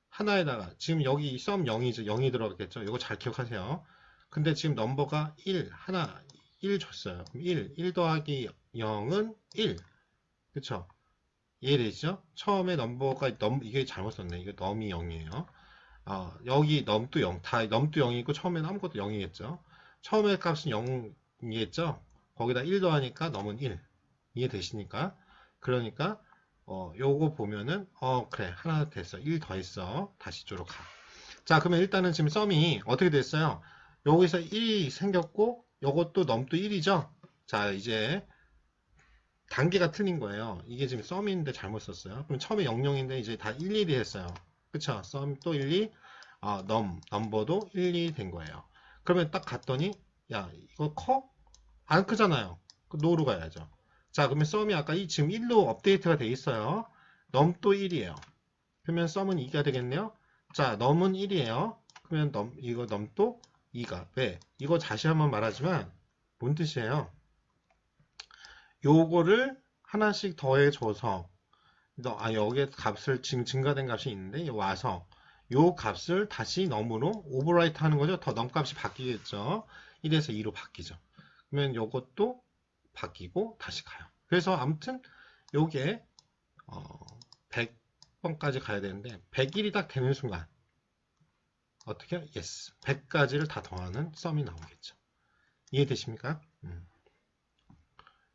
하나에다가 지금 여기 썸 0이죠. 0이 들어가겠죠. 이거 잘 기억하세요. 근데 지금 넘버가 1, 하나, 1 줬어요. 그럼 1 더하기 0은 1. 그쵸? 이해되시죠? 처음에 넘버가, 이게 잘못 썼네. 이거 넘이 0이에요. 여기 넘도 0, 다 넘도 0이고 처음에는 아무것도 0이겠죠. 처음에 값은 0이겠죠. 거기다 1 더하니까 넘은 1. 이해되시니까? 그러니까 요거 보면은 그래 하나 됐어. 1 더했어. 다시 쪽으로 가. 자, 그러면 일단은 지금 썸이 어떻게 됐어요? 여기서 1이 생겼고 요것도 넘도 1이죠. 자, 이제 단계가 틀린 거예요. 이게 지금 썸인데 잘못 썼어요. 그럼 처음에 00인데 이제 다 1, 1이 했어요. 그쵸? 썸 또 1, 2, 넘버도 1, 2 된 거예요. 그러면 딱 갔더니 야, 이거 커? 안 크잖아요. 그 노로 가야죠. 자, 그러면 썸이 아까 지금 1로 업데이트가 돼 있어요. 넘도 1이에요. 그러면 썸은 2가 되겠네요. 자, 넘은 1이에요. 그러면 이거 넘도 2가. 왜? 이거 다시 한번 말하지만 뭔 뜻이에요? 요거를 하나씩 더해줘서 여기에 값을 지금 증가된 값이 있는데 와서 요 값을 다시 넘으로 오버라이트 하는 거죠. 더 넘값이 바뀌겠죠. 1에서 2로 바뀌죠. 그러면 요것도 바뀌고 다시 가요. 그래서 아무튼 요게 100번까지 가야 되는데 100일이 딱 되는 순간 어떻게 해요? yes. 100가지를 다 더하는 썸이 나오겠죠. 이해되십니까?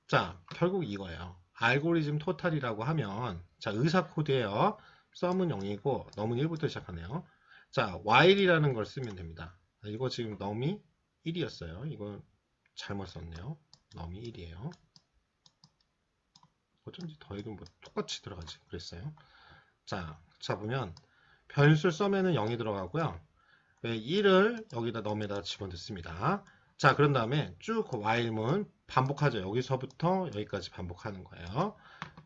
자, 결국 이거예요. 알고리즘 토탈이라고 하면 자, 의사 코드예요. 썸은 0이고 넘은 1부터 시작하네요. 자, while이라는 걸 쓰면 됩니다. 이거 지금 넘이 1이었어요. 이거 잘못 썼네요. 넘이 1이에요. 어쩐지 더해도 뭐 똑같이 들어가지 그랬어요. 자 보면 변수 썸에는 0이 들어가고요. 1을 여기다 넘에다 집어넣습니다. 자, 그런 다음에 쭉 while문 반복하죠. 여기서부터 여기까지 반복하는 거예요.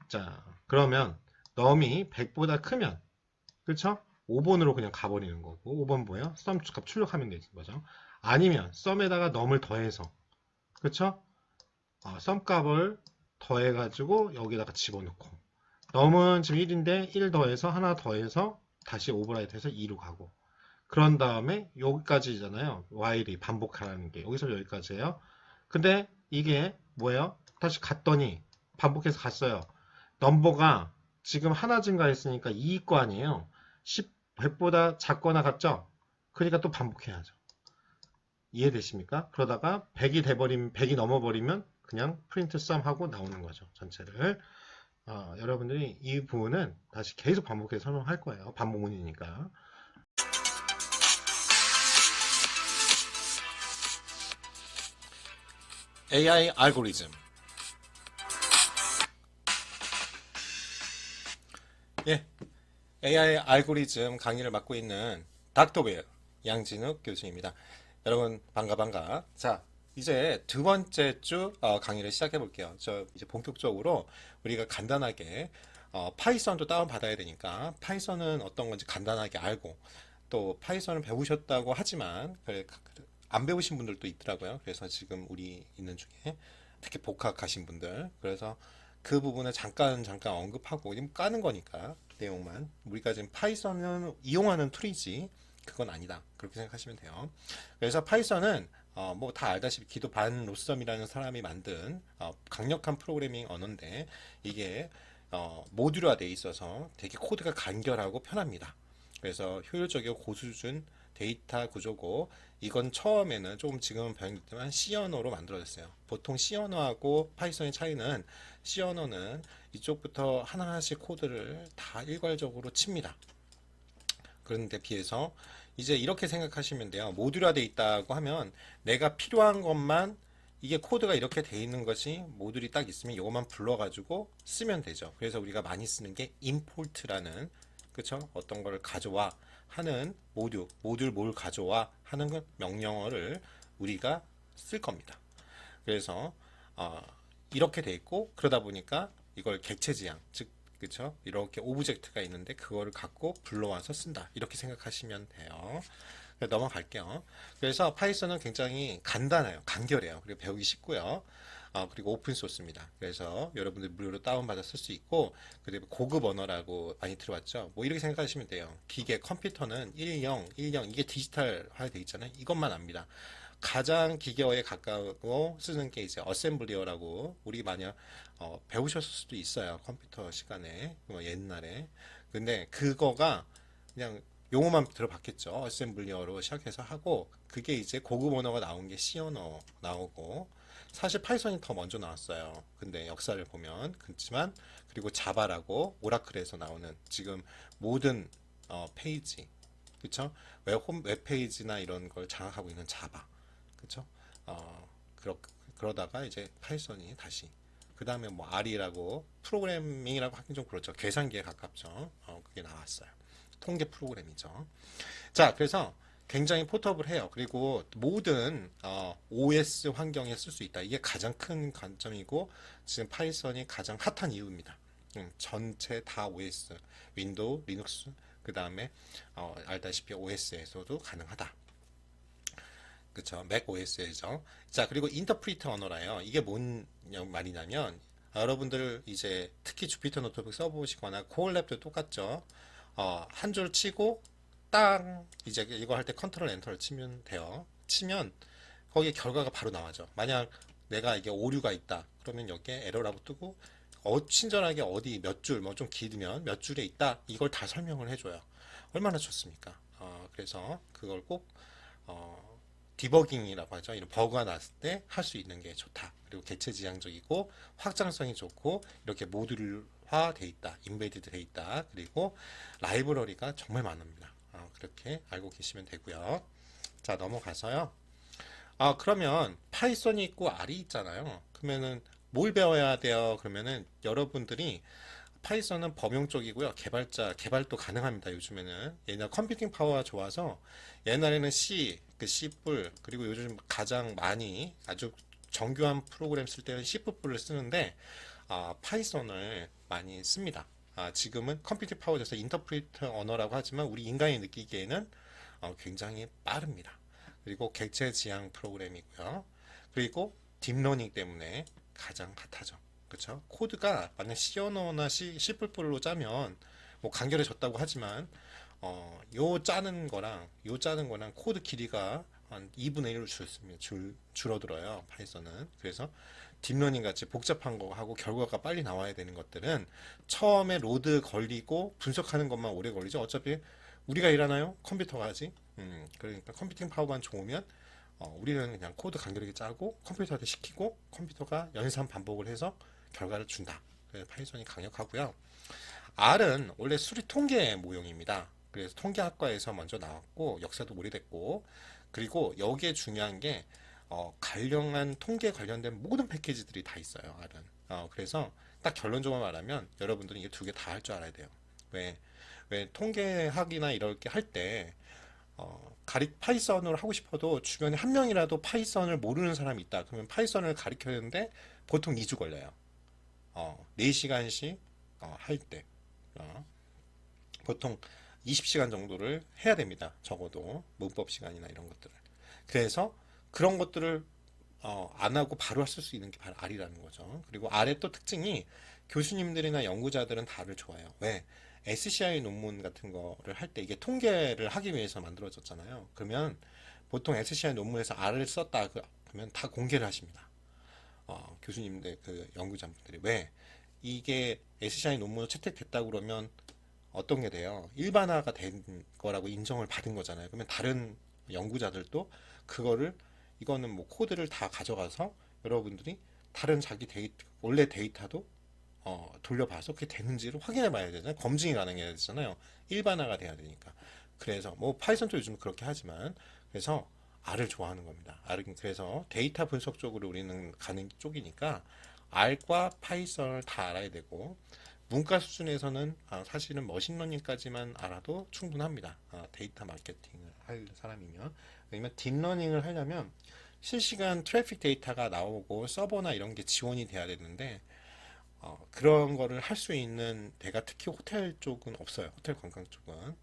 자, 그러면 넘이 100보다 크면 그쵸? 5번으로 그냥 가버리는 거고 5번 뭐예요? 썸 값 출력하면 되는 거죠. 아니면 썸에다가 넘을 더해서 그쵸? 썸 값을 더해가지고 여기다가 집어넣고 넘은 지금 1인데 1 더해서 하나 더해서 다시 오버라이트 해서 2로 가고 그런 다음에 여기까지잖아요. while이 반복하라는 게 여기서 여기까지예요. 근데 이게 뭐예요? 다시 갔더니 반복해서 갔어요. 넘버가 지금 하나 증가했으니까 2일 거 아니에요. 100보다 작거나 같죠? 그러니까 또 반복해야죠. 이해되십니까? 그러다가 100이 돼버리면 100이 넘어버리면 그냥 프린트 썸 하고 나오는 거죠. 전체를. 여러분들이 이 부분은 다시 계속 반복해서 설명할 거예요. 반복문이니까. AI 알고리즘. 예, AI 알고리즘 강의를 맡고 있는 닥터 웰 양진욱 교수입니다. 여러분 반가. 자, 이제 두 번째 주 강의를 시작해 볼게요. 이제 본격적으로 우리가 간단하게 파이썬도 다운 받아야 되니까 파이썬은 어떤 건지 간단하게 알고 또 파이썬을 배우셨다고 하지만 안 배우신 분들도 있더라고요. 그래서 지금 우리 있는 중에 특히 복학하신 분들 그래서 그 부분을 잠깐 언급하고 지금 까는 거니까 내용만 우리가 지금 파이썬은 이용하는 툴이지 그건 아니다 그렇게 생각하시면 돼요. 그래서 파이썬은 뭐 다 알다시피 기도 반 로썸이라는 사람이 만든 강력한 프로그래밍 언어인데 이게 모듈화되어 있어서 되게 코드가 간결하고 편합니다. 그래서 효율적이고 고수준 데이터 구조고, 이건 처음에는 조금 지금은 변했지만 C 언어로 만들어졌어요. 보통 C 언어하고 파이썬의 차이는, C 언어는 이쪽부터 하나하나씩 코드를 다 일괄적으로 칩니다. 그런데 비해서 이제 이렇게 생각하시면 돼요. 모듈화되어 있다고 하면 내가 필요한 것만, 이게 코드가 이렇게 돼 있는 것이 모듈이 딱 있으면 이것만 불러가지고 쓰면 되죠. 그래서 우리가 많이 쓰는 게 import라는, 그쵸? 어떤 거를 가져와 하는 모듈 뭘 가져와 하는 그 명령어를 우리가 쓸 겁니다. 그래서 어, 이렇게 돼 있고, 그러다 보니까 이걸 객체 지향, 즉 그쵸? 이렇게 오브젝트가 있는데 그거를 갖고 불러와서 쓴다, 이렇게 생각하시면 돼요. 넘어갈게요. 그래서 파이썬은 굉장히 간단해요. 간결해요. 그리고 배우기 쉽고요. 그리고 오픈 소스입니다. 그래서 여러분들 무료로 다운받아 쓸 수 있고, 그리고 고급 언어라고 많이 들어봤죠. 뭐 이렇게 생각하시면 돼요. 기계, 컴퓨터는 10, 이게 디지털화 돼 있잖아요. 이것만 압니다. 가장 기계어에 가까워 쓰는 게 이제 어셈블리어라고, 우리 만약 배우셨을 수도 있어요. 컴퓨터 시간에, 뭐 옛날에. 근데 그거가 그냥 용어만 들어봤겠죠. 어셈블리어로 시작해서 하고, 그게 이제 고급 언어가 나온 게 C 언어 나오고, 사실 파이썬이 더 먼저 나왔어요. 근데 역사를 보면 그렇지만, 그리고 자바라고 오라클에서 나오는 지금 모든 페이지, 그쵸? 웹페이지나 이런 걸 장악하고 있는 자바, 그쵸? 그러다가 이제 파이썬이 다시, 그 다음에 뭐 R이라고, 프로그래밍이라고 하긴 좀 그렇죠. 계산기에 가깝죠. 그게 나왔어요. 통계 프로그램이죠. 자, 그래서 굉장히 포터블해요. 그리고 모든 OS 환경에 쓸 수 있다. 이게 가장 큰 관점이고, 지금 파이썬이 가장 핫한 이유입니다. 전체 다 OS, 윈도우, 리눅스, 그 다음에 알다시피 OS에서도 가능하다. 그쵸? 맥 OS에죠. 자, 그리고 인터프리터 언어라요. 이게 뭔 말이냐면, 여러분들 이제 특히 주피터 노트북 써보시거나 코올랩도 똑같죠. 한 줄 치고 땅, 이제 이거 할 때 컨트롤 엔터를 치면 돼요. 치면 거기에 결과가 바로 나와죠. 만약 내가 이게 오류가 있다 그러면 여기에 에러라고 뜨고, 친절하게 어디 몇 줄, 뭐 좀 길면 몇 줄에 있다, 이걸 다 설명을 해줘요. 얼마나 좋습니까? 그래서 그걸 꼭 디버깅이라고 하죠. 이런 버그가 났을 때 할 수 있는 게 좋다. 그리고 객체 지향적이고 확장성이 좋고, 이렇게 모듈화 돼 있다, 인베디드 돼 있다. 그리고 라이브러리가 정말 많습니다. 그렇게 알고 계시면 되고요. 자, 넘어가서요. 그러면 파이썬이 있고 R이 있잖아요. 그러면은 뭘 배워야 돼요? 그러면은 여러분들이, 파이썬은 범용 쪽이고요. 개발도 가능합니다. 요즘에는. 옛날 컴퓨팅 파워가 좋아서, 옛날에는 C, 그 C+, 그리고 요즘 가장 많이 아주 정교한 프로그램 쓸 때는 C++를 쓰는데, 파이썬을 많이 씁니다. 지금은 컴퓨팅 파워 돼서 인터프리터 언어라고 하지만 우리 인간이 느끼기에는 굉장히 빠릅니다. 그리고 객체 지향 프로그램이고요. 그리고 딥러닝 때문에 가장 핫하죠. 그렇죠? 코드가 만약 C 언어나 C++로 짜면 뭐 간결해졌다고 하지만, 요 짜는 거랑 코드 길이가 한 2분의 1로 줄어들어요. 파이썬은. 그래서 딥러닝 같이 복잡한 거 하고 결과가 빨리 나와야 되는 것들은 처음에 로드 걸리고 분석하는 것만 오래 걸리죠. 어차피 우리가 일하나요? 컴퓨터가 하지. 그러니까 컴퓨팅 파워만 좋으면 우리는 그냥 코드 간결하게 짜고 컴퓨터한테 시키고, 컴퓨터가 연산 반복을 해서 결과를 준다. 그래서 파이썬이 강력하고요. R은 원래 수리 통계 모형입니다. 그래서 통계학과에서 먼저 나왔고, 역사도 오래됐고, 그리고 여기에 중요한 게 관련한 통계 관련된 모든 패키지들이 다 있어요. R은. 그래서 딱 결론적으로 말하면 여러분들은 이게 두 개 다 할 줄 알아야 돼요. 왜 통계학이나 이렇게 할 때 파이썬을 하고 싶어도 주변에 한 명이라도 파이썬을 모르는 사람이 있다. 그러면 파이썬을 가르쳐야되는데 보통 2주 걸려요. 4시간씩 할 때. 보통 20시간 정도를 해야 됩니다. 적어도 문법 시간이나 이런 것들을. 그래서 그런 것들을 안 하고 바로 할 수 있는 게 바로 R이라는 거죠. 그리고 R의 또 특징이, 교수님들이나 연구자들은 R을 좋아해요. 왜? SCI 논문 같은 거를 할 때, 이게 통계를 하기 위해서 만들어졌잖아요. 그러면 보통 SCI 논문에서 R을 썼다 그러면 다 공개를 하십니다. 교수님들, 그 연구자분들이. 왜? 이게 SCI 논문으로 채택됐다고 그러면 어떤 게 돼요? 일반화가 된 거라고 인정을 받은 거잖아요. 그러면 다른 연구자들도 그거를 이거는 뭐 코드를 다 가져가서 여러분들이 다른 자기 데이터 원래 데이터도 돌려봐서 그게 되는지를 확인해 봐야 되잖아요. 검증이 가능해야 되잖아요. 일반화가 돼야 되니까. 그래서 뭐 파이썬도 요즘 그렇게 하지만 그래서 R을 좋아하는 겁니다. R은 그래서 데이터 분석 쪽으로 우리는 가는 쪽이니까 R과 파이썬을 다 알아야 되고 문과 수준에서는 사실은 머신러닝까지만 알아도 충분합니다. 데이터 마케팅을 할 사람이면. 왜냐면 딥러닝을 하려면 실시간 트래픽 데이터가 나오고 서버나 이런 게 지원이 돼야 되는데 그런 거를 할 수 있는 데가 특히 호텔 쪽은 없어요. 호텔 관광 쪽은.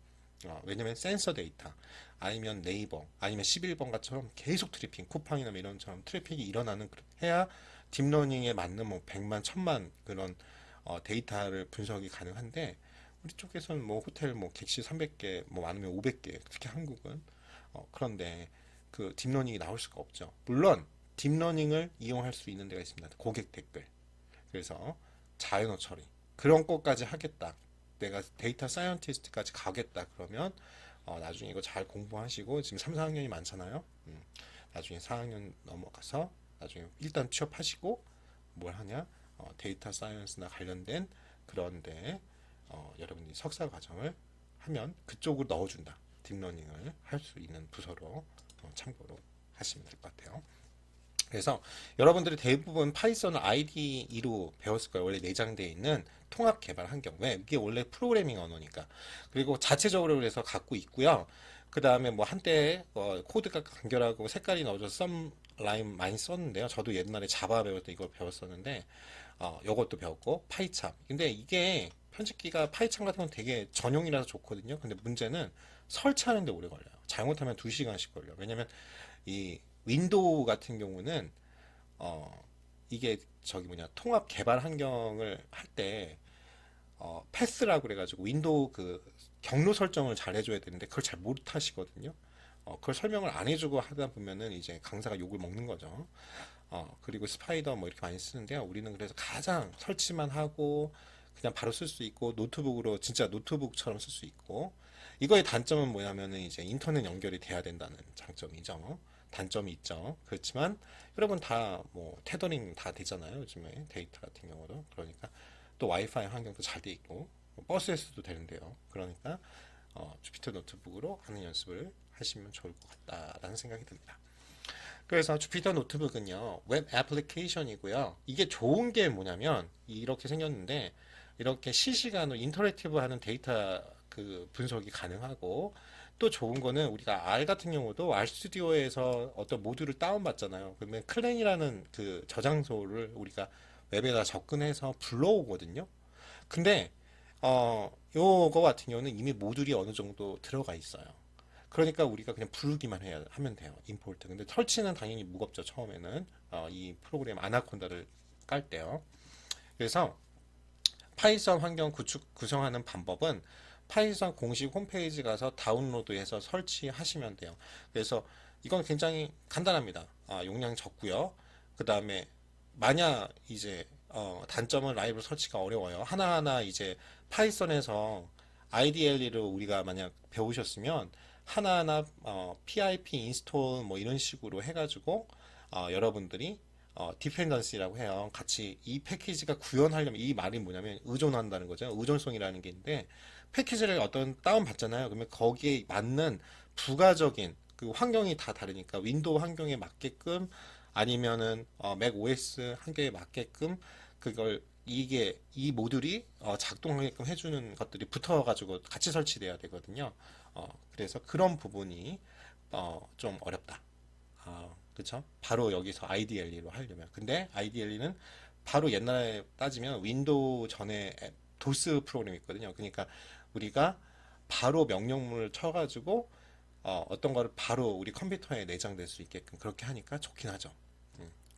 왜냐면 센서 데이터 아니면 네이버 아니면 11번가처럼 계속 트래픽 쿠팡이나 뭐 이런처럼 트래픽이 일어나는 해야 딥러닝에 맞는 뭐 100만 1000만 그런 데이터를 분석이 가능한데 우리 쪽에서는 뭐 호텔 뭐 객실 300개 뭐 많으면 500개 특히 한국은 그런데 그 딥러닝이 나올 수가 없죠. 물론 딥러닝을 이용할 수 있는 데가 있습니다. 고객 댓글 그래서 자연어 처리 그런 것까지 하겠다. 내가 데이터 사이언티스트까지 가겠다. 그러면 나중에 이거 잘 공부하시고 지금 3, 4학년이 많잖아요. 나중에 4학년 넘어가서 나중에 일단 취업하시고 뭘 하냐? 데이터 사이언스나 관련된 그런데 여러분이 석사 과정을 하면 그쪽으로 넣어준다. 딥러닝을 할 수 있는 부서로 참고로 하시면 될 것 같아요. 그래서 여러분들이 대부분 파이썬을 IDE로 배웠을 거예요. 원래 내장되어 있는 통합 개발 환경. 왜? 이게 원래 프로그래밍 언어니까. 그리고 자체적으로 그래서 갖고 있고요. 그 다음에 뭐 한때 코드가 간결하고 색깔이 넣어져서 썸 라인 많이 썼는데요. 저도 옛날에 자바 배울 때 이걸 배웠었는데 요것도 배웠고 파이참. 근데 이게 편집기가 파이참 같은 건 되게 전용이라서 좋거든요. 근데 문제는 설치하는데 오래 걸려요. 잘못하면 2시간씩 걸려요. 왜냐면 이 윈도우 같은 경우는 이게 저기 뭐냐 통합 개발 환경을 할 때 패스라고 그래가지고 윈도우 그 경로 설정을 잘 해줘야 되는데 그걸 잘 못하시거든요. 그걸 설명을 안 해주고 하다 보면은 이제 강사가 욕을 먹는 거죠. 그리고 스파이더 뭐 이렇게 많이 쓰는데요. 우리는 그래서 가장 설치만 하고 그냥 바로 쓸 수 있고 노트북으로 진짜 노트북처럼 쓸 수 있고 이거의 단점은 뭐냐면은 이제 인터넷 연결이 돼야 된다는 장점이죠. 단점이 있죠. 그렇지만 여러분 다 뭐 테더링 다 되잖아요. 요즘에 데이터 같은 경우도 그러니까 또 와이파이 환경도 잘 돼 있고 뭐 버스에서도 되는데요. 그러니까 주피터 노트북으로 하는 연습을 하시면 좋을 것 같다라는 생각이 듭니다. 그래서 주피터 노트북은요 웹 애플리케이션이고요. 이게 좋은 게 뭐냐면 이렇게 생겼는데 이렇게 실시간으로 인터랙티브하는 데이터 그 분석이 가능하고 또 좋은 거는 우리가 R 같은 경우도 R 스튜디오에서 어떤 모듈을 다운받잖아요. 그러면 클랜이라는 그 저장소를 우리가 웹에다 접근해서 불러오거든요. 근데 요거 같은 경우는 이미 모듈이 어느 정도 들어가 있어요. 그러니까 우리가 그냥 부르기만 해야 하면 돼요. 임포트. 근데 설치는 당연히 무겁죠. 처음에는 이 프로그램 아나콘다를 깔 때요. 그래서 파이썬 환경 구성하는 방법은 파이썬 공식 홈페이지 가서 다운로드해서 설치하시면 돼요. 그래서 이건 굉장히 간단합니다. 용량이 적고요. 그 다음에 만약 이제 단점은 라이브 설치가 어려워요. 하나하나 이제 파이썬에서 IDLE를 우리가 만약 배우셨으면 하나하나 pip 인스톨 뭐 이런 식으로 해가지고 여러분들이 디펜던시라고 해요. 같이 이 패키지가 구현하려면 이 말이 뭐냐면 의존한다는 거죠. 의존성이라는 게 있는데 패키지를 어떤 다운 받잖아요. 그러면 거기에 맞는 부가적인 그 환경이 다 다르니까 윈도우 환경에 맞게끔 아니면은 맥 OS 환경에 맞게끔 그걸 이게 이 모듈이 작동하게끔 해주는 것들이 붙어가지고 같이 설치돼야 되거든요. 그래서 그런 부분이 좀 어렵다. 그쵸? 바로 여기서 IDLE로 하려면. 근데 IDLE는 바로 옛날에 따지면 윈도우 전에 도스 프로그램이 있거든요. 그러니까 우리가 바로 명령문을 쳐가지고 어떤 거를 바로 우리 컴퓨터에 내장될 수 있게끔 그렇게 하니까 좋긴 하죠.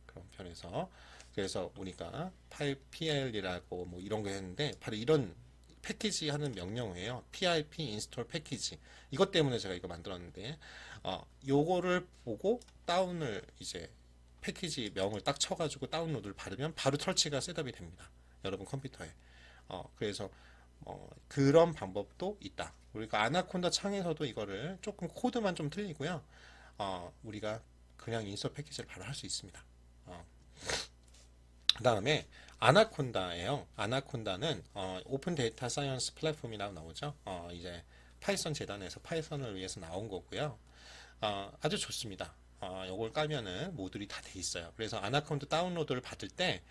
그런 편에서 그래서 우리가 파일 PL이라고 뭐 이런 거 했는데 바로 이런 패키지 하는 명령어예요. pip 인스톨 패키지. 이것 때문에 제가 이거 만들었는데 요거를 보고 다운을 이제 패키지 명을 딱 쳐가지고 다운로드를 받으면 바로 설치가 셋업이 됩니다. 여러분 컴퓨터에. 그래서 그런 방법도 있다. 우리가 아나콘다 창에서도 이거를 조금 코드만 좀 틀리고요. 우리가 그냥 인스톨 패키지를 바로 할 수 있습니다. 그 다음에 아나콘다예요. 아나콘다는 오픈 데이터 사이언스 플랫폼이라고 나오죠. 이제 파이썬 재단에서 파이썬을 위해서 나온 거고요. 아주 좋습니다. 요걸 깔면은 모듈이 다 돼 있어요. 그래서 아나콘다 다운로드를 받을 때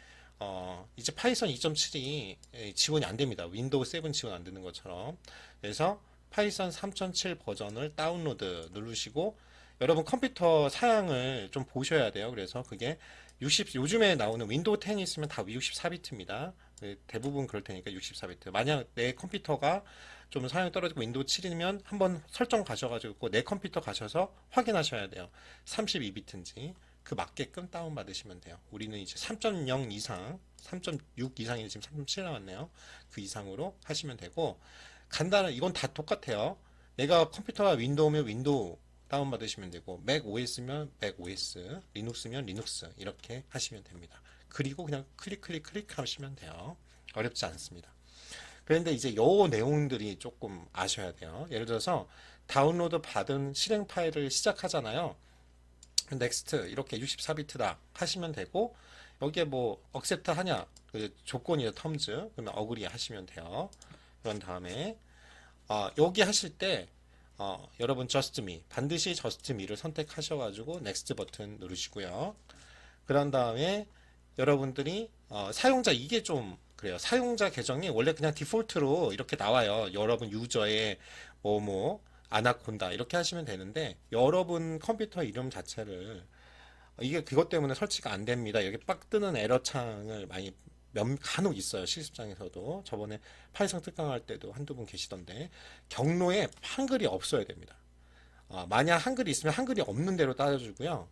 이제 파이썬 2.7이 지원이 안 됩니다. 윈도우 7 지원 안 되는 것처럼. 그래서 파이썬 3.7 버전을 다운로드 누르시고 여러분 컴퓨터 사양을 좀 보셔야 돼요. 그래서 그게 요즘에 나오는 윈도우 10이 있으면 다 64비트입니다. 대부분 그럴 테니까 64비트. 만약 내 컴퓨터가 좀 사양이 떨어지고 윈도우 7이면 한번 설정 가셔가지고 내 컴퓨터 가셔서 확인하셔야 돼요. 32비트인지 그 맞게끔 다운받으시면 돼요. 우리는 이제 3.0 이상, 3.6 이상이 지금 3.7 나왔네요. 그 이상으로 하시면 되고 간단한 이건 다 똑같아요. 내가 컴퓨터가 윈도우면 윈도우 다운받으시면 되고 맥 OS면 맥 OS, 리눅스면 리눅스 이렇게 하시면 됩니다. 그리고 그냥 클릭 하시면 돼요. 어렵지 않습니다. 그런데 이제 요 내용들이 조금 아셔야 돼요. 예를 들어서 다운로드 받은 실행 파일을 시작하잖아요. 넥스트 이렇게 64비트다 하시면 되고 여기에 뭐 억셉트 하냐 그 조건이나 텀즈 그러면 어그리 하시면 돼요. 그런 다음에 여기 하실 때 여러분 just me 반드시 just me를 선택하셔가지고 next 버튼 누르시고요. 그런 다음에 여러분들이 사용자 이게 좀 그래요. 사용자 계정이 원래 그냥 디폴트로 이렇게 나와요. 여러분 유저의 뭐뭐 아나콘다 이렇게 하시면 되는데 여러분 컴퓨터 이름 자체를 이게 그것 때문에 설치가 안 됩니다. 여기 빡 뜨는 에러 창을 많이 간혹 있어요. 실습장에서도 저번에 파이썬 특강할 때도 한두 분 계시던데 경로에 한글이 없어야 됩니다. 만약 한글이 있으면 한글이 없는 대로 따져주고요.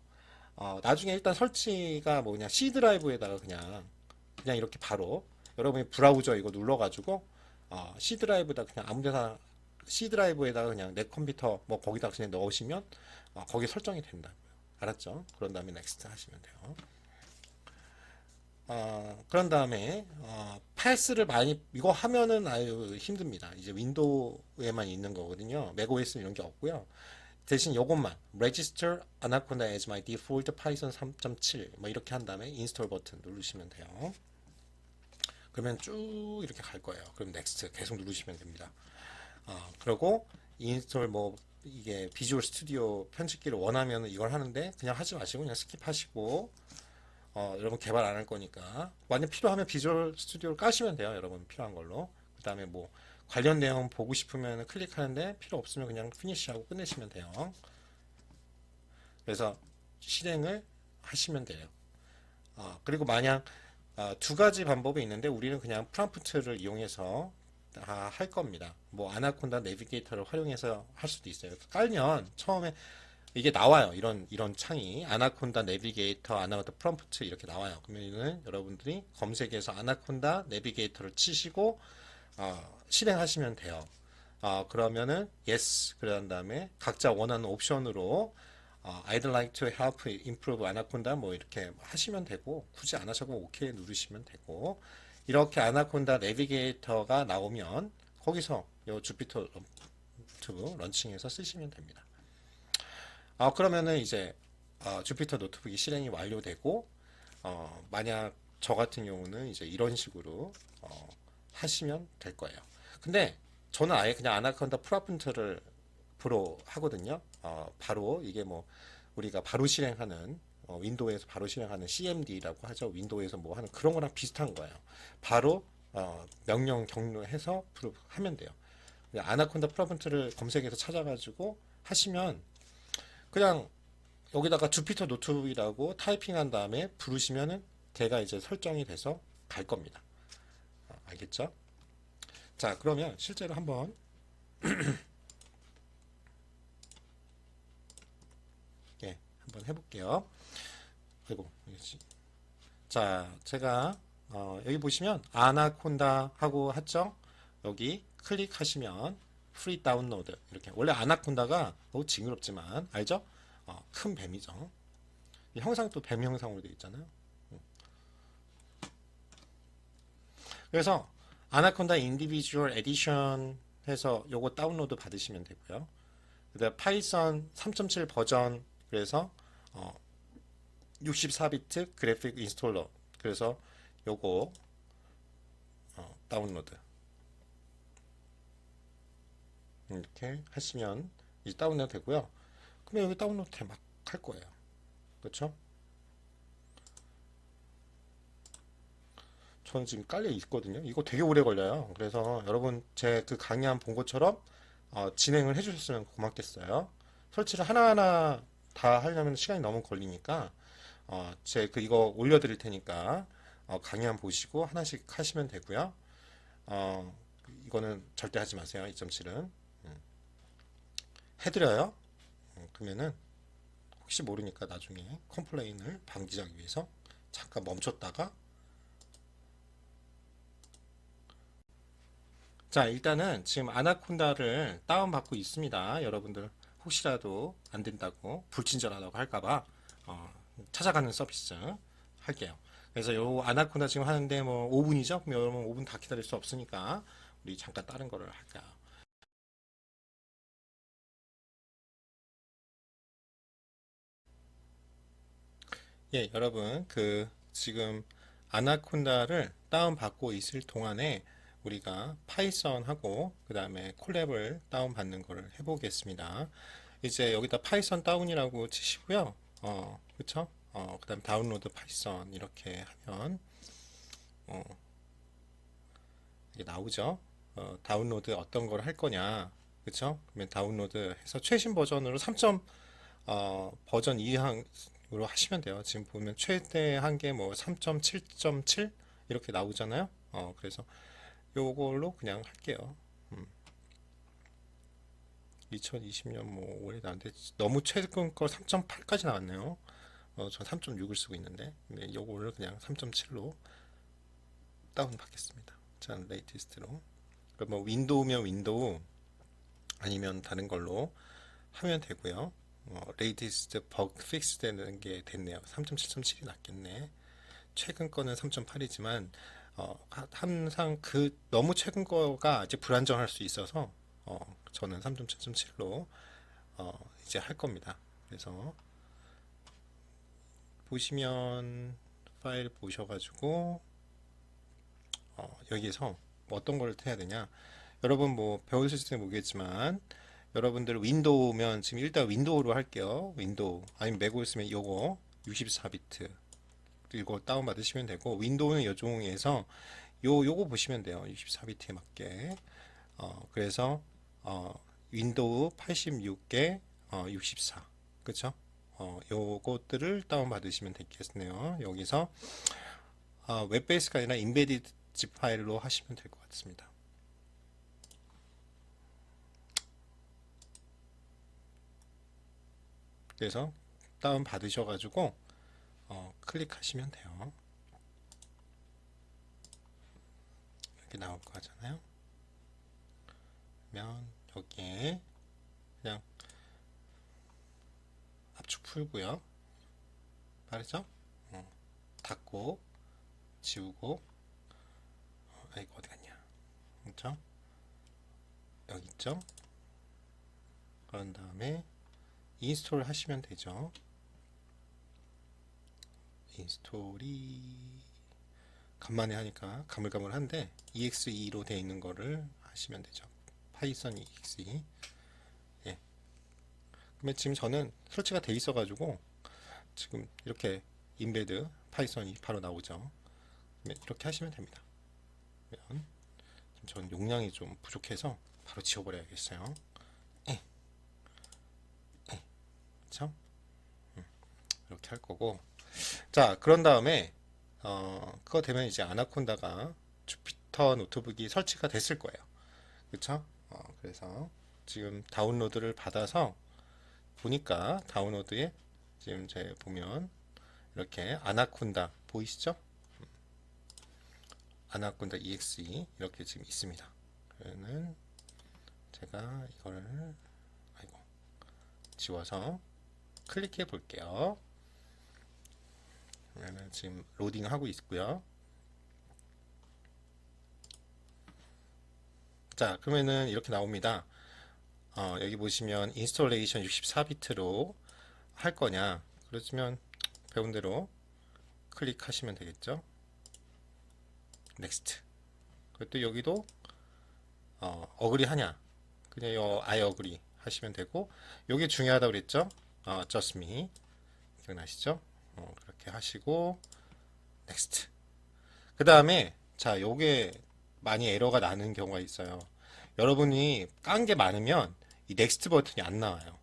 나중에 일단 설치가 뭐냐 C 드라이브에다가 그냥 이렇게 바로 여러분이 브라우저 이거 눌러가지고 C 드라이브에다 그냥 아무데나 C 드라이브에다가 그냥 내 컴퓨터 뭐 거기다 그냥 넣으시면 거기 설정이 된다고요. 알았죠? 그런 다음에 넥스트 하시면 돼요. 그런 다음에 패스를 많이 이거 하면은 아유 힘듭니다. 이제 윈도우에만 있는 거거든요. 맥OS 이런 게 없고요. 대신 요것만 register anaconda as my default python 3.7 뭐 이렇게 한 다음에 인스톨 버튼 누르시면 돼요. 그러면 쭉 이렇게 갈 거예요. 그럼 넥스트 계속 누르시면 됩니다. 그리고 인스톨 뭐 이게 비주얼 스튜디오 편집기를 원하면 이걸 하는데 그냥 하지 마시고 그냥 스킵하시고 여러분 개발 안 할 거니까 만약 필요하면 비주얼 스튜디오를 까시면 돼요. 여러분 필요한 걸로. 그 다음에 뭐 관련 내용 보고 싶으면 클릭하는데 필요 없으면 그냥 피니시하고 끝내시면 돼요. 그래서 실행을 하시면 돼요. 그리고 만약 두 가지 방법이 있는데 우리는 그냥 프롬프트를 이용해서 다 할 겁니다. 뭐 아나콘다 내비게이터를 활용해서 할 수도 있어요. 깔면 처음에 이게 나와요. 이런 창이 아나콘다 내비게이터, 아나콘다 프롬프트 이렇게 나와요. 그러면은 여러분들이 검색해서 아나콘다 내비게이터를 치시고 실행하시면 돼요. 그러면은 yes 그런 다음에 각자 원하는 옵션으로 I'd like to help improve 아나콘다 뭐 이렇게 하시면 되고 굳이 안 하셔도 OK 누르시면 되고 이렇게 아나콘다 내비게이터가 나오면 거기서 요 주피터 노트북 런칭해서 쓰시면 됩니다. 그러면은 이제 주피터 노트북이 실행이 완료되고 만약 저 같은 경우는 이제 이런 식으로 하시면 될 거예요. 근데 저는 아예 그냥 아나콘다 프롬프트를 프로 하거든요. 바로 이게 뭐 우리가 바로 실행하는 윈도우에서 바로 실행하는 CMD라고 하죠. 윈도우에서 뭐 하는 그런 거랑 비슷한 거예요. 바로 명령 경로해서 하면 돼요. 아나콘다 프롬프트를 검색해서 찾아가지고 하시면 그냥 여기다가 주피터 노트북이라고 타이핑한 다음에 부르시면은 걔가 이제 설정이 돼서 갈 겁니다. 알겠죠? 자, 그러면 실제로 한번 예, 한번 해볼게요. 아이고, 자, 제가 여기 보시면 아나콘다 하고 했죠? 여기 클릭하시면 프리 다운로드 이렇게 원래 아나콘다가 너무 징그럽지만 알죠? 큰 뱀이죠. 이 형상 또 뱀 형상으로 되어 있잖아요. 그래서 아나콘다 인디비주얼 에디션 해서 요거 다운로드 받으시면 되고요. 그다음 파이썬 3.7 버전, 그래서 64비트 그래픽 인스톨러, 그래서 요거 다운로드 이렇게 하시면 이제 다운로드 되고요. 그러면 여기 다운로드 막 할 거예요. 그렇죠? 저는 지금 깔려 있거든요. 이거 되게 오래 걸려요. 그래서 여러분 제 그 강의 한 본 것처럼 진행을 해주셨으면 고맙겠어요. 설치를 하나하나 다 하려면 시간이 너무 걸리니까 제 그 이거 올려드릴 테니까 강의 한 보시고 하나씩 하시면 되고요. 이거는 절대 하지 마세요. 2.7은 해드려요. 그러면은 혹시 모르니까 나중에 컴플레인을 방지하기 위해서 잠깐 멈췄다가, 자, 일단은 지금 아나콘다를 다운받고 있습니다. 여러분들 혹시라도 안 된다고 불친절하다고 할까봐 찾아가는 서비스 할게요. 그래서 요 아나콘다 지금 하는데 뭐 5분이죠? 그럼 여러분 5분 다 기다릴 수 없으니까 우리 잠깐 다른 거를 할까요? 예, 여러분 그 지금 아나콘다를 다운받고 있을 동안에 우리가 파이썬하고 그 다음에 콜랩을 다운받는 거를 해보겠습니다. 이제 여기다 파이썬 다운이라고 치시고요. 그쵸? 그 다음 다운로드 파이썬 이렇게 하면 어, 이게 나오죠. 다운로드 어떤 걸 할 거냐, 그쵸? 그러면 다운로드 해서 최신 버전으로 3. 버전 이항으로 하시면 돼요. 지금 보면 최대 한계 뭐 3.7.7 이렇게 나오잖아요. 그래서 요걸로 그냥 할게요. 2020년 뭐 올해 나왔는데 너무 최근 거 3.8까지 나왔네요. 전 3.6을 쓰고 있는데 요거를 그냥 3.7로 다운 받겠습니다. 자, 레이티스트로. 뭐 윈도우면 윈도우 아니면 다른 걸로 하면 되고요. 레이티스트 버그 픽스 되는 게 됐네요. 3.7.7이 낫겠네. 최근 거는 3.8이지만 항상 그 너무 최근 거가 이제 불안정할 수 있어서 저는 3.7.7로 이제 할 겁니다. 그래서 보시면 파일 보셔가지고 여기에서 어떤 걸 해야 되냐, 여러분 뭐 배우실 때 모르겠지만 여러분들 윈도우면 지금 일단 윈도우로 할게요. 윈도우 아니면 맥OS면 요거 64비트 이거 다운 받으시면 되고, 윈도우는 요종에서 요거 보시면 돼요. 64비트에 맞게. 그래서 윈도우 86개 64, 그쵸? 요것들을 다운 받으시면 되겠네요. 여기서 웹베이스가 아니라 인베디드 집 파일로 하시면 될 것 같습니다. 그래서 다운 받으셔가지고 클릭하시면 돼요. 이렇게 나올 거잖아요. 그러면 여기에 그냥 압축 풀고요. 빠르죠? 닫고 지우고, 이거 어디 갔냐? 그렇죠? 여기 있죠? 그런 다음에 인스톨 하시면 되죠. 인스톨이 간만에 하니까 가물가물한데 EXE로 되어 있는 거를 하시면 되죠. 파이썬 EXE. 예. 그러면 지금 저는 설치가 돼 있어 가지고 지금 이렇게 인베드 파이썬이 바로 나오죠. 이렇게 하시면 됩니다. 그러면 지금 저는 용량이 좀 부족해서 바로 지워버려야겠어요. 그렇죠? 이렇게 할 거고, 자, 그런 다음에 그거 되면 이제 아나콘다가 주피터 노트북이 설치가 됐을 거예요. 그쵸? 그래서 지금 다운로드를 받아서 보니까 다운로드에 지금 제 보면 이렇게 아나콘다 보이시죠? 아나콘다 EXE 이렇게 지금 있습니다. 그러면 제가 이거를 지워서 클릭해 볼게요. 그러면 지금 로딩 하고 있고요. 자, 그러면은 이렇게 나옵니다. 여기 보시면 인스톨레이션 64비트로 할 거냐? 그렇지만 배운 대로 클릭하시면 되겠죠. 넥스트. 그리고 또 여기도 어그리 하냐? 그냥 I agree 하시면 되고, 요게 중요하다고 그랬죠? just me. 기억나시죠? 그렇게 하시고 넥스트. 그 다음에 자, 요게 많이 에러가 나는 경우가 있어요. 여러분이 깐 게 많으면 이 넥스트 버튼이 안 나와요.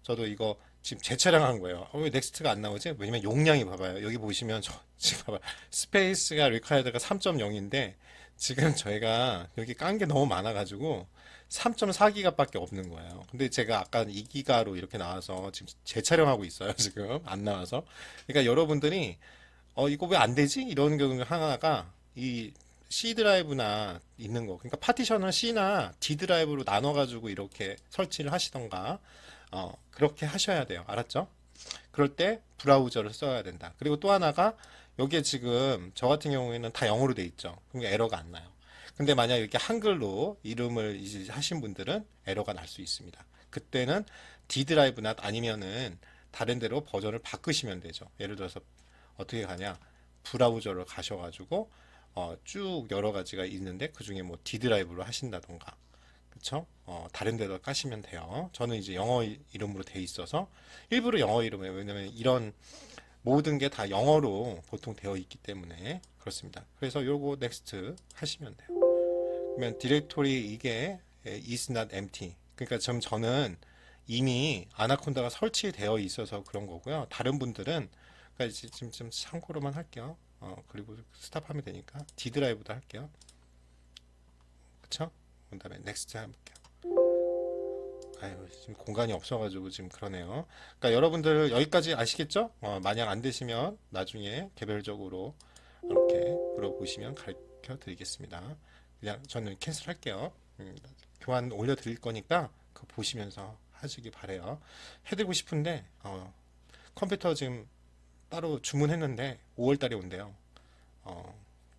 저도 이거 지금 재촬영한 거예요. 왜 넥스트가 안 나오지? 왜냐면 용량이 봐봐요. 여기 보시면 지금 봐봐. 스페이스가 리콰이어드가 3.0인데 지금 저희가 여기 깐 게 너무 많아가지고 3.4기가밖에 없는 거예요. 근데 제가 아까 2기가로 이렇게 나와서 지금 재촬영하고 있어요. 지금 안 나와서. 그러니까 여러분들이 이거 왜 안 되지? 이런 경우 하나가 이 C 드라이브나 있는 거. 그러니까 파티션을 C나 D 드라이브로 나눠가지고 이렇게 설치를 하시던가, 그렇게 하셔야 돼요. 알았죠? 그럴 때 브라우저를 써야 된다. 그리고 또 하나가 여기에 지금 저 같은 경우에는 다 영어로 돼 있죠. 그러니까 에러가 안 나요. 근데 만약 이렇게 한글로 이름을 이제 하신 분들은 에러가 날 수 있습니다. 그때는 D 드라이브나 아니면은 다른 데로 버전을 바꾸시면 되죠. 예를 들어서 어떻게 가냐? 브라우저를 가셔가지고 쭉 여러 가지가 있는데 그 중에 뭐 D 드라이브로 하신다던가, 그쵸? 다른 데도 까시면 돼요. 저는 이제 영어 이름으로 돼 있어서 일부러 영어 이름이에요. 왜냐면 이런 모든 게 다 영어로 보통 되어 있기 때문에 그렇습니다. 그래서 요거 넥스트 하시면 돼요. 그러면 디렉토리 이게 is not empty. 그러니까 저는 이미 아나콘다가 설치되어 있어서 그런 거고요. 다른 분들은 그러니까 이제 지금 좀 참고로만 할게요. 그리고 스탑하면 되니까 D 드라이브도 할게요. 그쵸? 그다음에 넥스트 할게요. 아유, 지금 공간이 없어가지고 지금 그러네요. 그러니까 여러분들 여기까지 아시겠죠? 만약 안 되시면 나중에 개별적으로 이렇게 물어보시면 가르쳐 드리겠습니다. 그냥 저는 캔슬 할게요. 교환 올려드릴 거니까 그거 보시면서 하시기 바래요. 해드리고 싶은데 컴퓨터 지금 따로 주문했는데 5월 달에 온대요.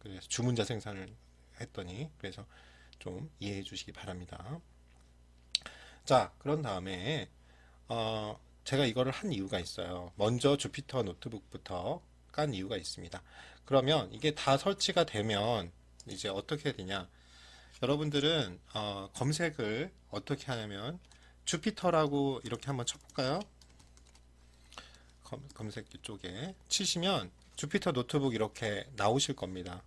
그래서 주문자 생산을 했더니 그래서 좀 이해해 주시기 바랍니다. 자, 그런 다음에 제가 이거를 한 이유가 있어요. 먼저 주피터 노트북부터 깐 이유가 있습니다. 그러면 이게 다 설치가 되면 이제 어떻게 해야 되냐? 여러분들은 검색을 어떻게 하냐면 주피터라고 이렇게 한번 쳐볼까요? 검색기 쪽에 치시면 주피터 노트북 이렇게 나오실 겁니다.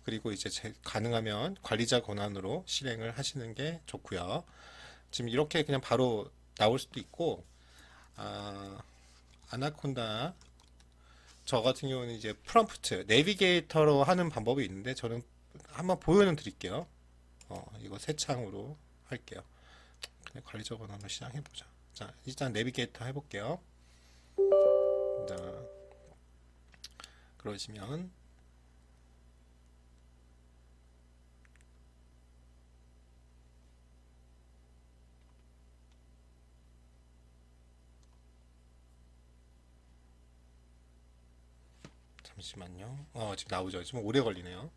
그리고 이제 가능하면 관리자 권한으로 실행을 하시는 게 좋고요. 지금 이렇게 그냥 바로 나올 수도 있고, 아나콘다 저 같은 경우는 이제 프롬프트 내비게이터로 하는 방법이 있는데 저는 한번 보여는 드릴게요. 이거 새 창으로 할게요. 그냥 관리자 권한으로 시작해보자. 자, 일단 내비게이터 해볼게요. 자, 그러시면 잠시만요. 지금 나오죠. 지금 오래 걸리네요.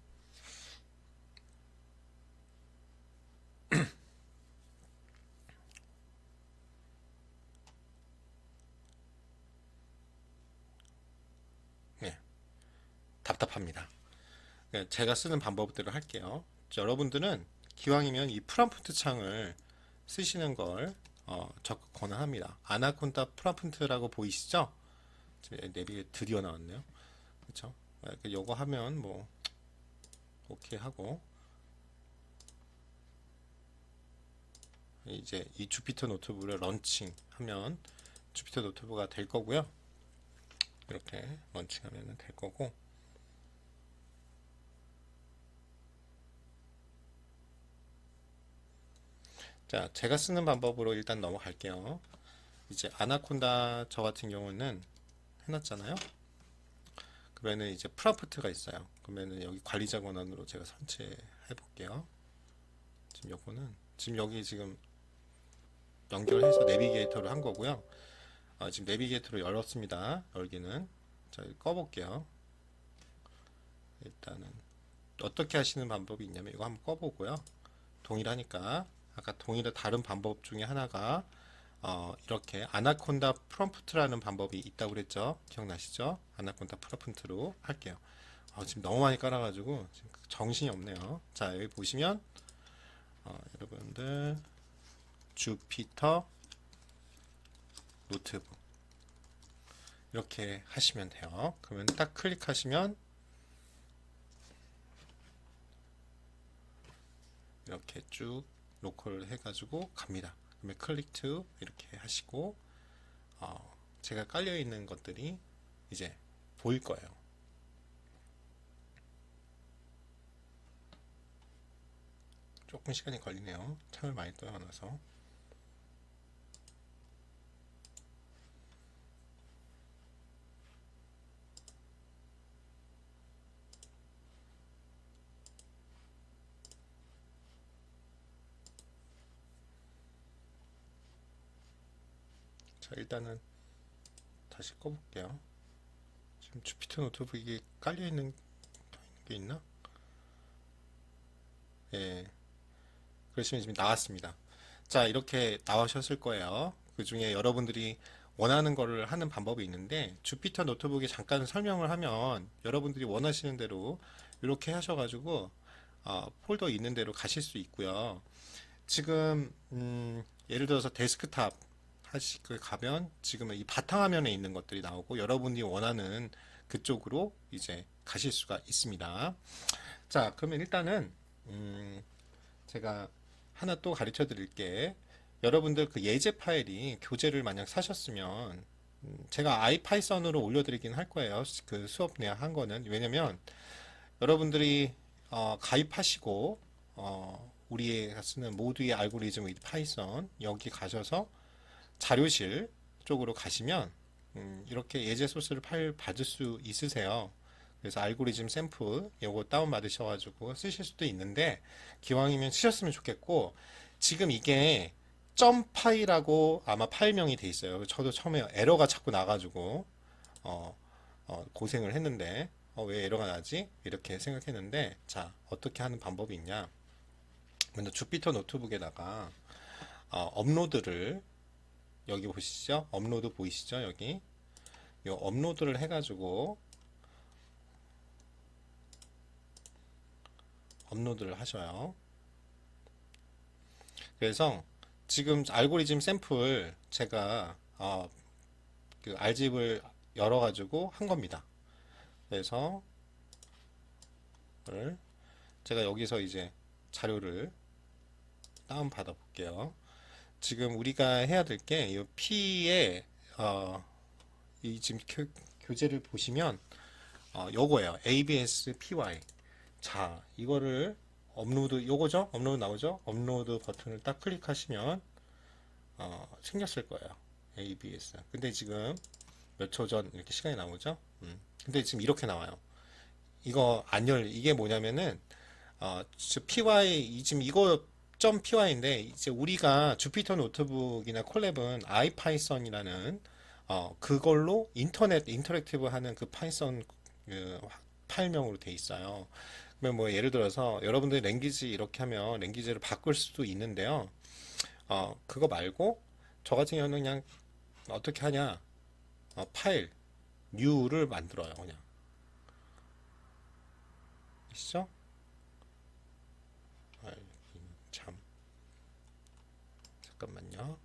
네, 답답합니다. 네, 제가 쓰는 방법대로 할게요. 여러분들은 기왕이면 이 프롬프트 창을 쓰시는 걸 적극 권합니다. 아나콘다 프롬프트라고 보이시죠? 지금 내비에 드디어 나왔네요. 그렇죠? 요거 하면 뭐 오케이 하고 이제 이 주피터 노트북을 런칭하면 주피터 노트북가 될 거고요. 이렇게 런칭하면 될 거고, 자, 제가 쓰는 방법으로 일단 넘어갈게요. 이제 아나콘다 저 같은 경우는 해놨잖아요. 그러면은 이제 프롬프트가 있어요. 그러면은 여기 관리자 권한으로 제가 선체해 볼게요. 지금 요거는 지금 여기 지금 연결해서 내비게이터를 한 거고요. 지금 내비게이터로 열었습니다. 열기는 자, 꺼볼게요. 일단은 어떻게 하시는 방법이 있냐면 이거 한번 꺼보고요. 동일하니까 아까 동일한 다른 방법 중에 하나가 이렇게 아나콘다 프롬프트라는 방법이 있다고 그랬죠. 기억나시죠? 아나콘다 프롬프트로 할게요. 지금 너무 많이 깔아가지고 지금 정신이 없네요. 자, 여기 보시면 여러분들 주피터 노트북 이렇게 하시면 돼요. 그러면 딱 클릭하시면 이렇게 쭉 로컬 해가지고 갑니다. 그러면 클릭 투 이렇게 하시고 제가 깔려 있는 것들이 이제 보일 거예요. 조금 시간이 걸리네요. 창을 많이 떠나서. 자, 일단은 다시 꺼볼게요. 지금 주피터 노트북이 깔려 있는 게 있나? 예. 그러시면 지금 나왔습니다. 자, 이렇게 나오셨을 거예요. 그 중에 여러분들이 원하는 거를 하는 방법이 있는데, 주피터 노트북에 잠깐 설명을 하면 여러분들이 원하시는 대로 이렇게 하셔가지고 폴더 있는 대로 가실 수 있고요. 지금 예를 들어서 데스크탑 하시고 가면 지금은 이 바탕화면에 있는 것들이 나오고 여러분이 원하는 그쪽으로 이제 가실 수가 있습니다. 자, 그러면 일단은 제가 하나 또 가르쳐 드릴게. 여러분들 그 예제 파일이 교재를 만약 사셨으면 제가 아이파이썬으로 올려드리긴 할 거예요. 그 수업 내야 한 거는. 왜냐면 여러분들이 가입하시고 우리가 쓰는 모두의 알고리즘 with 파이썬 여기 가셔서 자료실 쪽으로 가시면 이렇게 예제 소스를 파일 받을 수 있으세요. 그래서 알고리즘 샘플 요거 다운 받으셔가지고 쓰실 수도 있는데 기왕이면 쓰셨으면 좋겠고 지금 이게 점 파이라고 아마 파일명이 돼 있어요. 저도 처음에 에러가 자꾸 나가지고 고생을 했는데 왜 에러가 나지? 이렇게 생각했는데 자 어떻게 하는 방법이 있냐? 먼저 주피터 노트북에다가 업로드를 여기 보시죠? 업로드 보이시죠? 여기 이 업로드를 해가지고 업로드를 하셔요. 그래서 지금 알고리즘 샘플 제가 그 R집을 열어가지고 한 겁니다. 그래서 제가 여기서 이제 자료를 다운 받아 볼게요. 지금 우리가 해야 될 게 이 P에 이 지금 교재를 보시면 요거예요. ABS PY. 자, 이거를 업로드 요거죠? 업로드 나오죠? 업로드 버튼을 딱 클릭하시면 생겼을 거예요. ABS. 근데 지금 몇 초 전 이렇게 시간이 나오죠? 근데 지금 이렇게 나와요. 이거 안 이게 뭐냐면은 PY 지금 이거 점 PY인데 이제 우리가 주피터 노트북이나 콜랩은 아이파이썬이라는 그걸로 인터랙티브 하는 그 파이썬 그 파일명으로 돼 있어요. 그러면 뭐 예를 들어서 여러분들이 랭귀지 이렇게 하면 랭귀지를 바꿀 수도 있는데요. 그거 말고 저 같은 경우는 그냥 어떻게 하냐? 파일 new를 만들어요. 그냥. 있어? 참. 잠깐만요.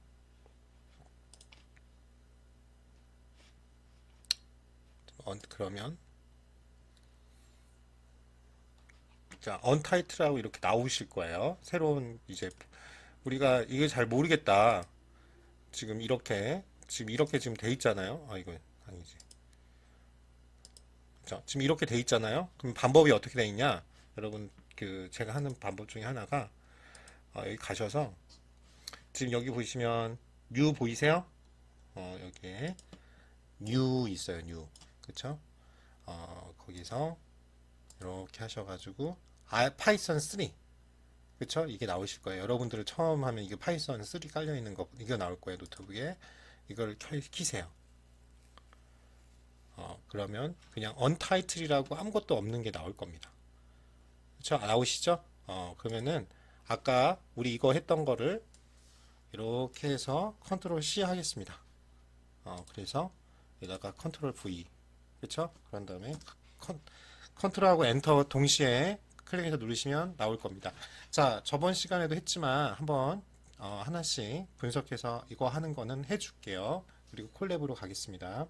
그러면 자, 언타이틀하고 이렇게 나오실 거예요. 새로운 이제 우리가 이게 잘 모르겠다. 지금 이렇게 지금 돼 있잖아요. 이거 아니지. 자, 지금 이렇게 돼 있잖아요. 그럼 방법이 어떻게 돼 있냐? 여러분 그 제가 하는 방법 중에 하나가 여기 가셔서 지금 여기 보시면 new 보이세요? 여기에 new 있어요. new. 그쵸? 거기서 이렇게 하셔가지고 파이썬 3 그쵸? 이게 나오실 거예요. 여러분들 처음 하면 이게 파이썬 3 깔려 있는 거 이거 나올 거예요. 노트북에 이걸 키세요. 그러면 그냥 언타이틀이라고 아무것도 없는 게 나올 겁니다. 그쵸? 나오시죠? 그러면은 아까 우리 이거 했던 거를 이렇게 해서 컨트롤 C 하겠습니다. 그래서 여기다가 컨트롤 V, 그렇죠? 그런 다음에 컨트롤하고 엔터 동시에 클릭해서 누르시면 나올 겁니다. 자, 저번 시간에도 했지만 한번 하나씩 분석해서 이거 하는 거는 해줄게요. 그리고 콜랩으로 가겠습니다.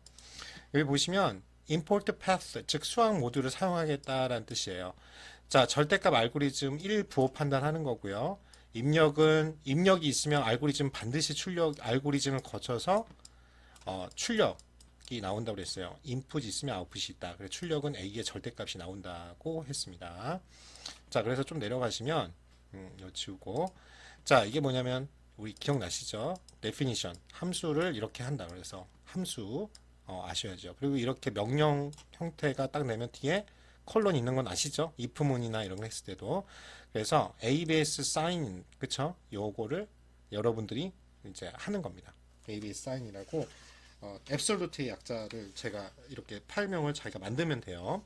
여기 보시면 import path, 즉 수학 모듈을 사용하겠다라는 뜻이에요. 자, 절대값 알고리즘 1 부호 판단하는 거고요. 입력이 있으면 알고리즘 반드시 알고리즘을 거쳐서 출력이 나온다고 그랬어요. 인풋이 있으면 아웃풋이 있다. 그래서 출력은 A의 절대값이 나온다고 했습니다. 자, 그래서 좀 내려가시면 이거 지우고, 자, 이게 뭐냐면 우리 기억나시죠? definition, 함수를 이렇게 한다. 그래서 함수 아셔야죠. 그리고 이렇게 명령 형태가 딱 내면 뒤에 콜론 있는 건 아시죠? if문이나 이런 거 했을 때도. 그래서 ABS sign, 그쵸? 요거를 여러분들이 이제 하는 겁니다. ABS sign이라고 앱솔루트의 약자를 제가 이렇게 파일명을 자기가 만들면 돼요.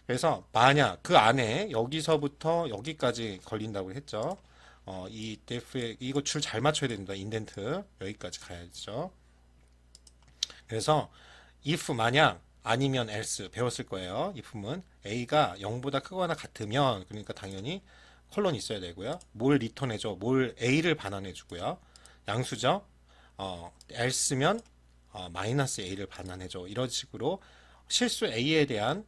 그래서 만약 그 안에 여기서부터 여기까지 걸린다고 했죠. 이 def에 이거 줄 잘 맞춰야 됩니다. 인덴트 여기까지 가야죠. 그래서 if 만약 아니면 else 배웠을 거예요. if는 a가 0보다 크거나 같으면, 그러니까 당연히 콜론 있어야 되고요. 뭘 리턴해줘? 뭘 a를 반환해주고요. 양수죠. else면 마이너스 a를 반환해줘. 이런 식으로 실수 a에 대한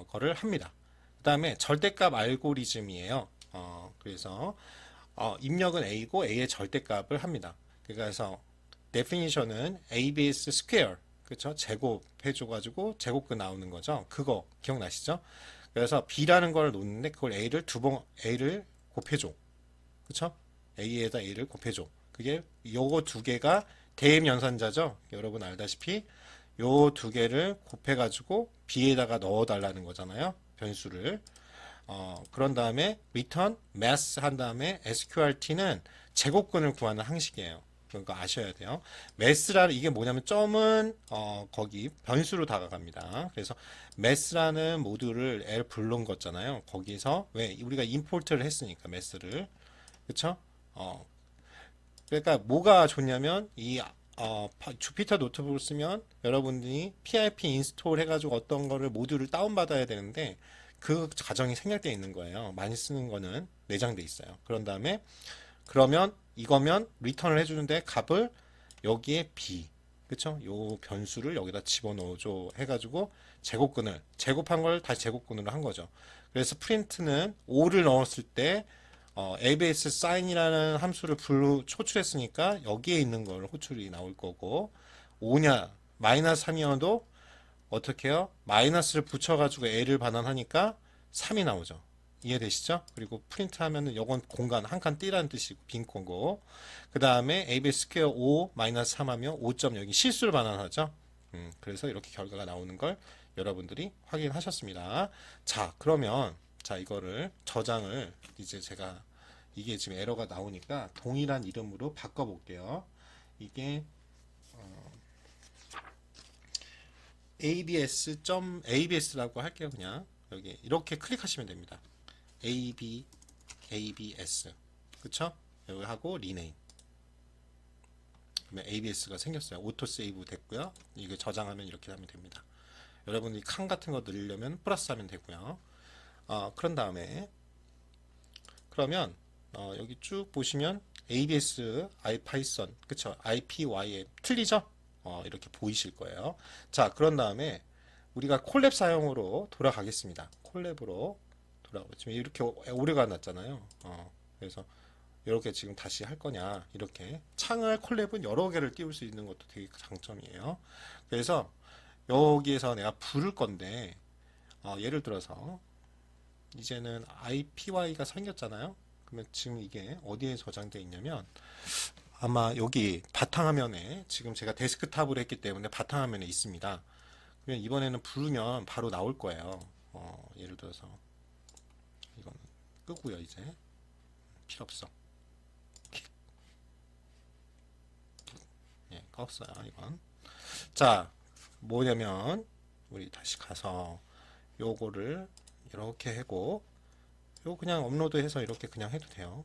거를 합니다. 그 다음에 절대값 알고리즘이에요. 그래서 입력은 a고 a의 절대값을 합니다. 그래서 definition은 abs square, 그렇죠? 제곱해줘가지고 제곱근 나오는 거죠. 그거 기억나시죠? 그래서 b라는 걸 놓는데 그걸 a를 곱해줘, 그렇죠? a에다 a를 곱해줘. 그게 요거 두 개가 대입연산자죠. 여러분 알다시피 요 두 개를 곱해가지고 b에다가 넣어달라는 거잖아요. 변수를. 그런 다음에 return mass 한 다음에 sqrt는 제곱근을 구하는 항식이에요. 그러니까 아셔야 돼요. mass라는 이게 뭐냐면 점은 거기 변수로 다가갑니다. 그래서 mass라는 모듈을 L 불러온 거잖아요. 거기서 왜 우리가 import를 했으니까 mass를, 그렇죠? 그러니까 뭐가 좋냐면 이 주피터 노트북을 쓰면 여러분들이 pip 인스톨 해가지고 어떤 거를 모듈을 다운받아야 되는데 그 과정이 생략되어 있는 거예요. 많이 쓰는 거는 내장돼 있어요. 그런 다음에 그러면 이거면 리턴을 해주는데 값을 여기에 b, 그쵸? 요 변수를 여기다 집어넣어줘 해가지고 제곱한 걸 다시 제곱근으로 한 거죠. 그래서 프린트는 5를 넣었을 때 abs sign이라는 함수를 초출했으니까 여기에 있는 걸 호출이 나올 거고, 5냐 마이너스 3이어도 어떻게 해요? 마이너스를 붙여가지고 a를 반환하니까 3이 나오죠. 이해되시죠? 그리고 프린트 하면은 요건 공간 한 칸 띄라는 뜻이고 빈 공고, 그 다음에 abs 스퀘어 5 마이너스 3 하면 5점 여기 실수를 반환하죠. 그래서 이렇게 결과가 나오는 걸 여러분들이 확인하셨습니다. 자, 그러면 자, 이거를 저장을 이제 제가 이게 지금 에러가 나오니까 동일한 이름으로 바꿔 볼게요. 이게 abs라고 할게요. 그냥 여기 이렇게 클릭하시면 됩니다. abs, 그쵸? 여기 하고 리네임, 그러면 abs가 생겼어요. 오토 세이브 됐고요. 이거 저장하면 이렇게 하면 됩니다. 여러분이 칸 같은 거 넣으려면 플러스 하면 되고요. 그런 다음에 그러면 여기 쭉 보시면 abs ipython, 그쵸? ipym 틀리죠? 이렇게 보이실 거예요. 자, 그런 다음에 우리가 콜랩 사용으로 돌아가겠습니다. 콜랩으로 돌아가고 지금 이렇게 오류가 났잖아요. 그래서 이렇게 지금 다시 할 거냐, 이렇게 창을 콜랩은 여러 개를 띄울 수 있는 것도 되게 장점이에요. 그래서 여기에서 내가 부를 건데 예를 들어서 이제는 IPY가 생겼잖아요. 그러면 지금 이게 어디에 저장되어 있냐면 아마 여기 바탕화면에, 지금 제가 데스크탑으로 했기 때문에 바탕화면에 있습니다. 그러면 이번에는 부르면 바로 나올 거예요. 예를 들어서 이거는 끄고요. 이제 필요 없어. 예, 껐어요. 이건. 자, 뭐냐면 우리 다시 가서 요거를 이렇게 하고 요 그냥 업로드해서 이렇게 그냥 해도 돼요.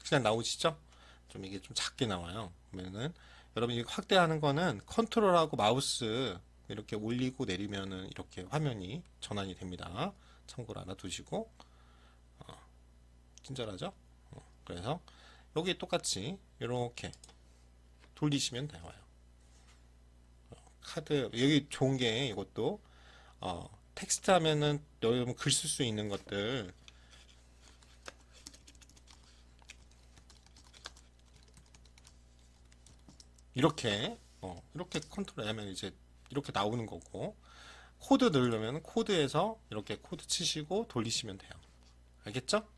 그냥 나오시죠? 좀 이게 좀 작게 나와요. 그러면은 여러분이 확대하는 거는 컨트롤하고 마우스 이렇게 올리고 내리면은 이렇게 화면이 전환이 됩니다. 참고로 알아두시고 친절하죠? 그래서 여기 똑같이 이렇게 돌리시면 나와요. 카드 여기 좋은 게 이것도 텍스트 하면은 여러분 글 쓸 수 있는 것들 이렇게 컨트롤하면 이제 이렇게 나오는 거고 코드 넣으려면 코드에서 이렇게 코드 치시고 돌리시면 돼요. 알겠죠?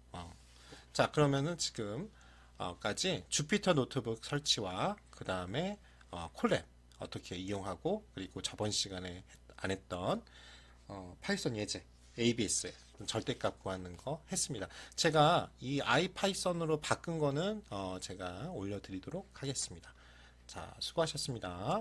자 그러면은 지금 까지 주피터 노트북 설치와 그 다음에 콜랩 어떻게 이용하고 그리고 저번 시간에 안 했던 파이썬 예제 ABS 절대값 구하는 거 했습니다. 제가 이 아이파이썬으로 바꾼 거는 제가 올려드리도록 하겠습니다. 자 수고하셨습니다.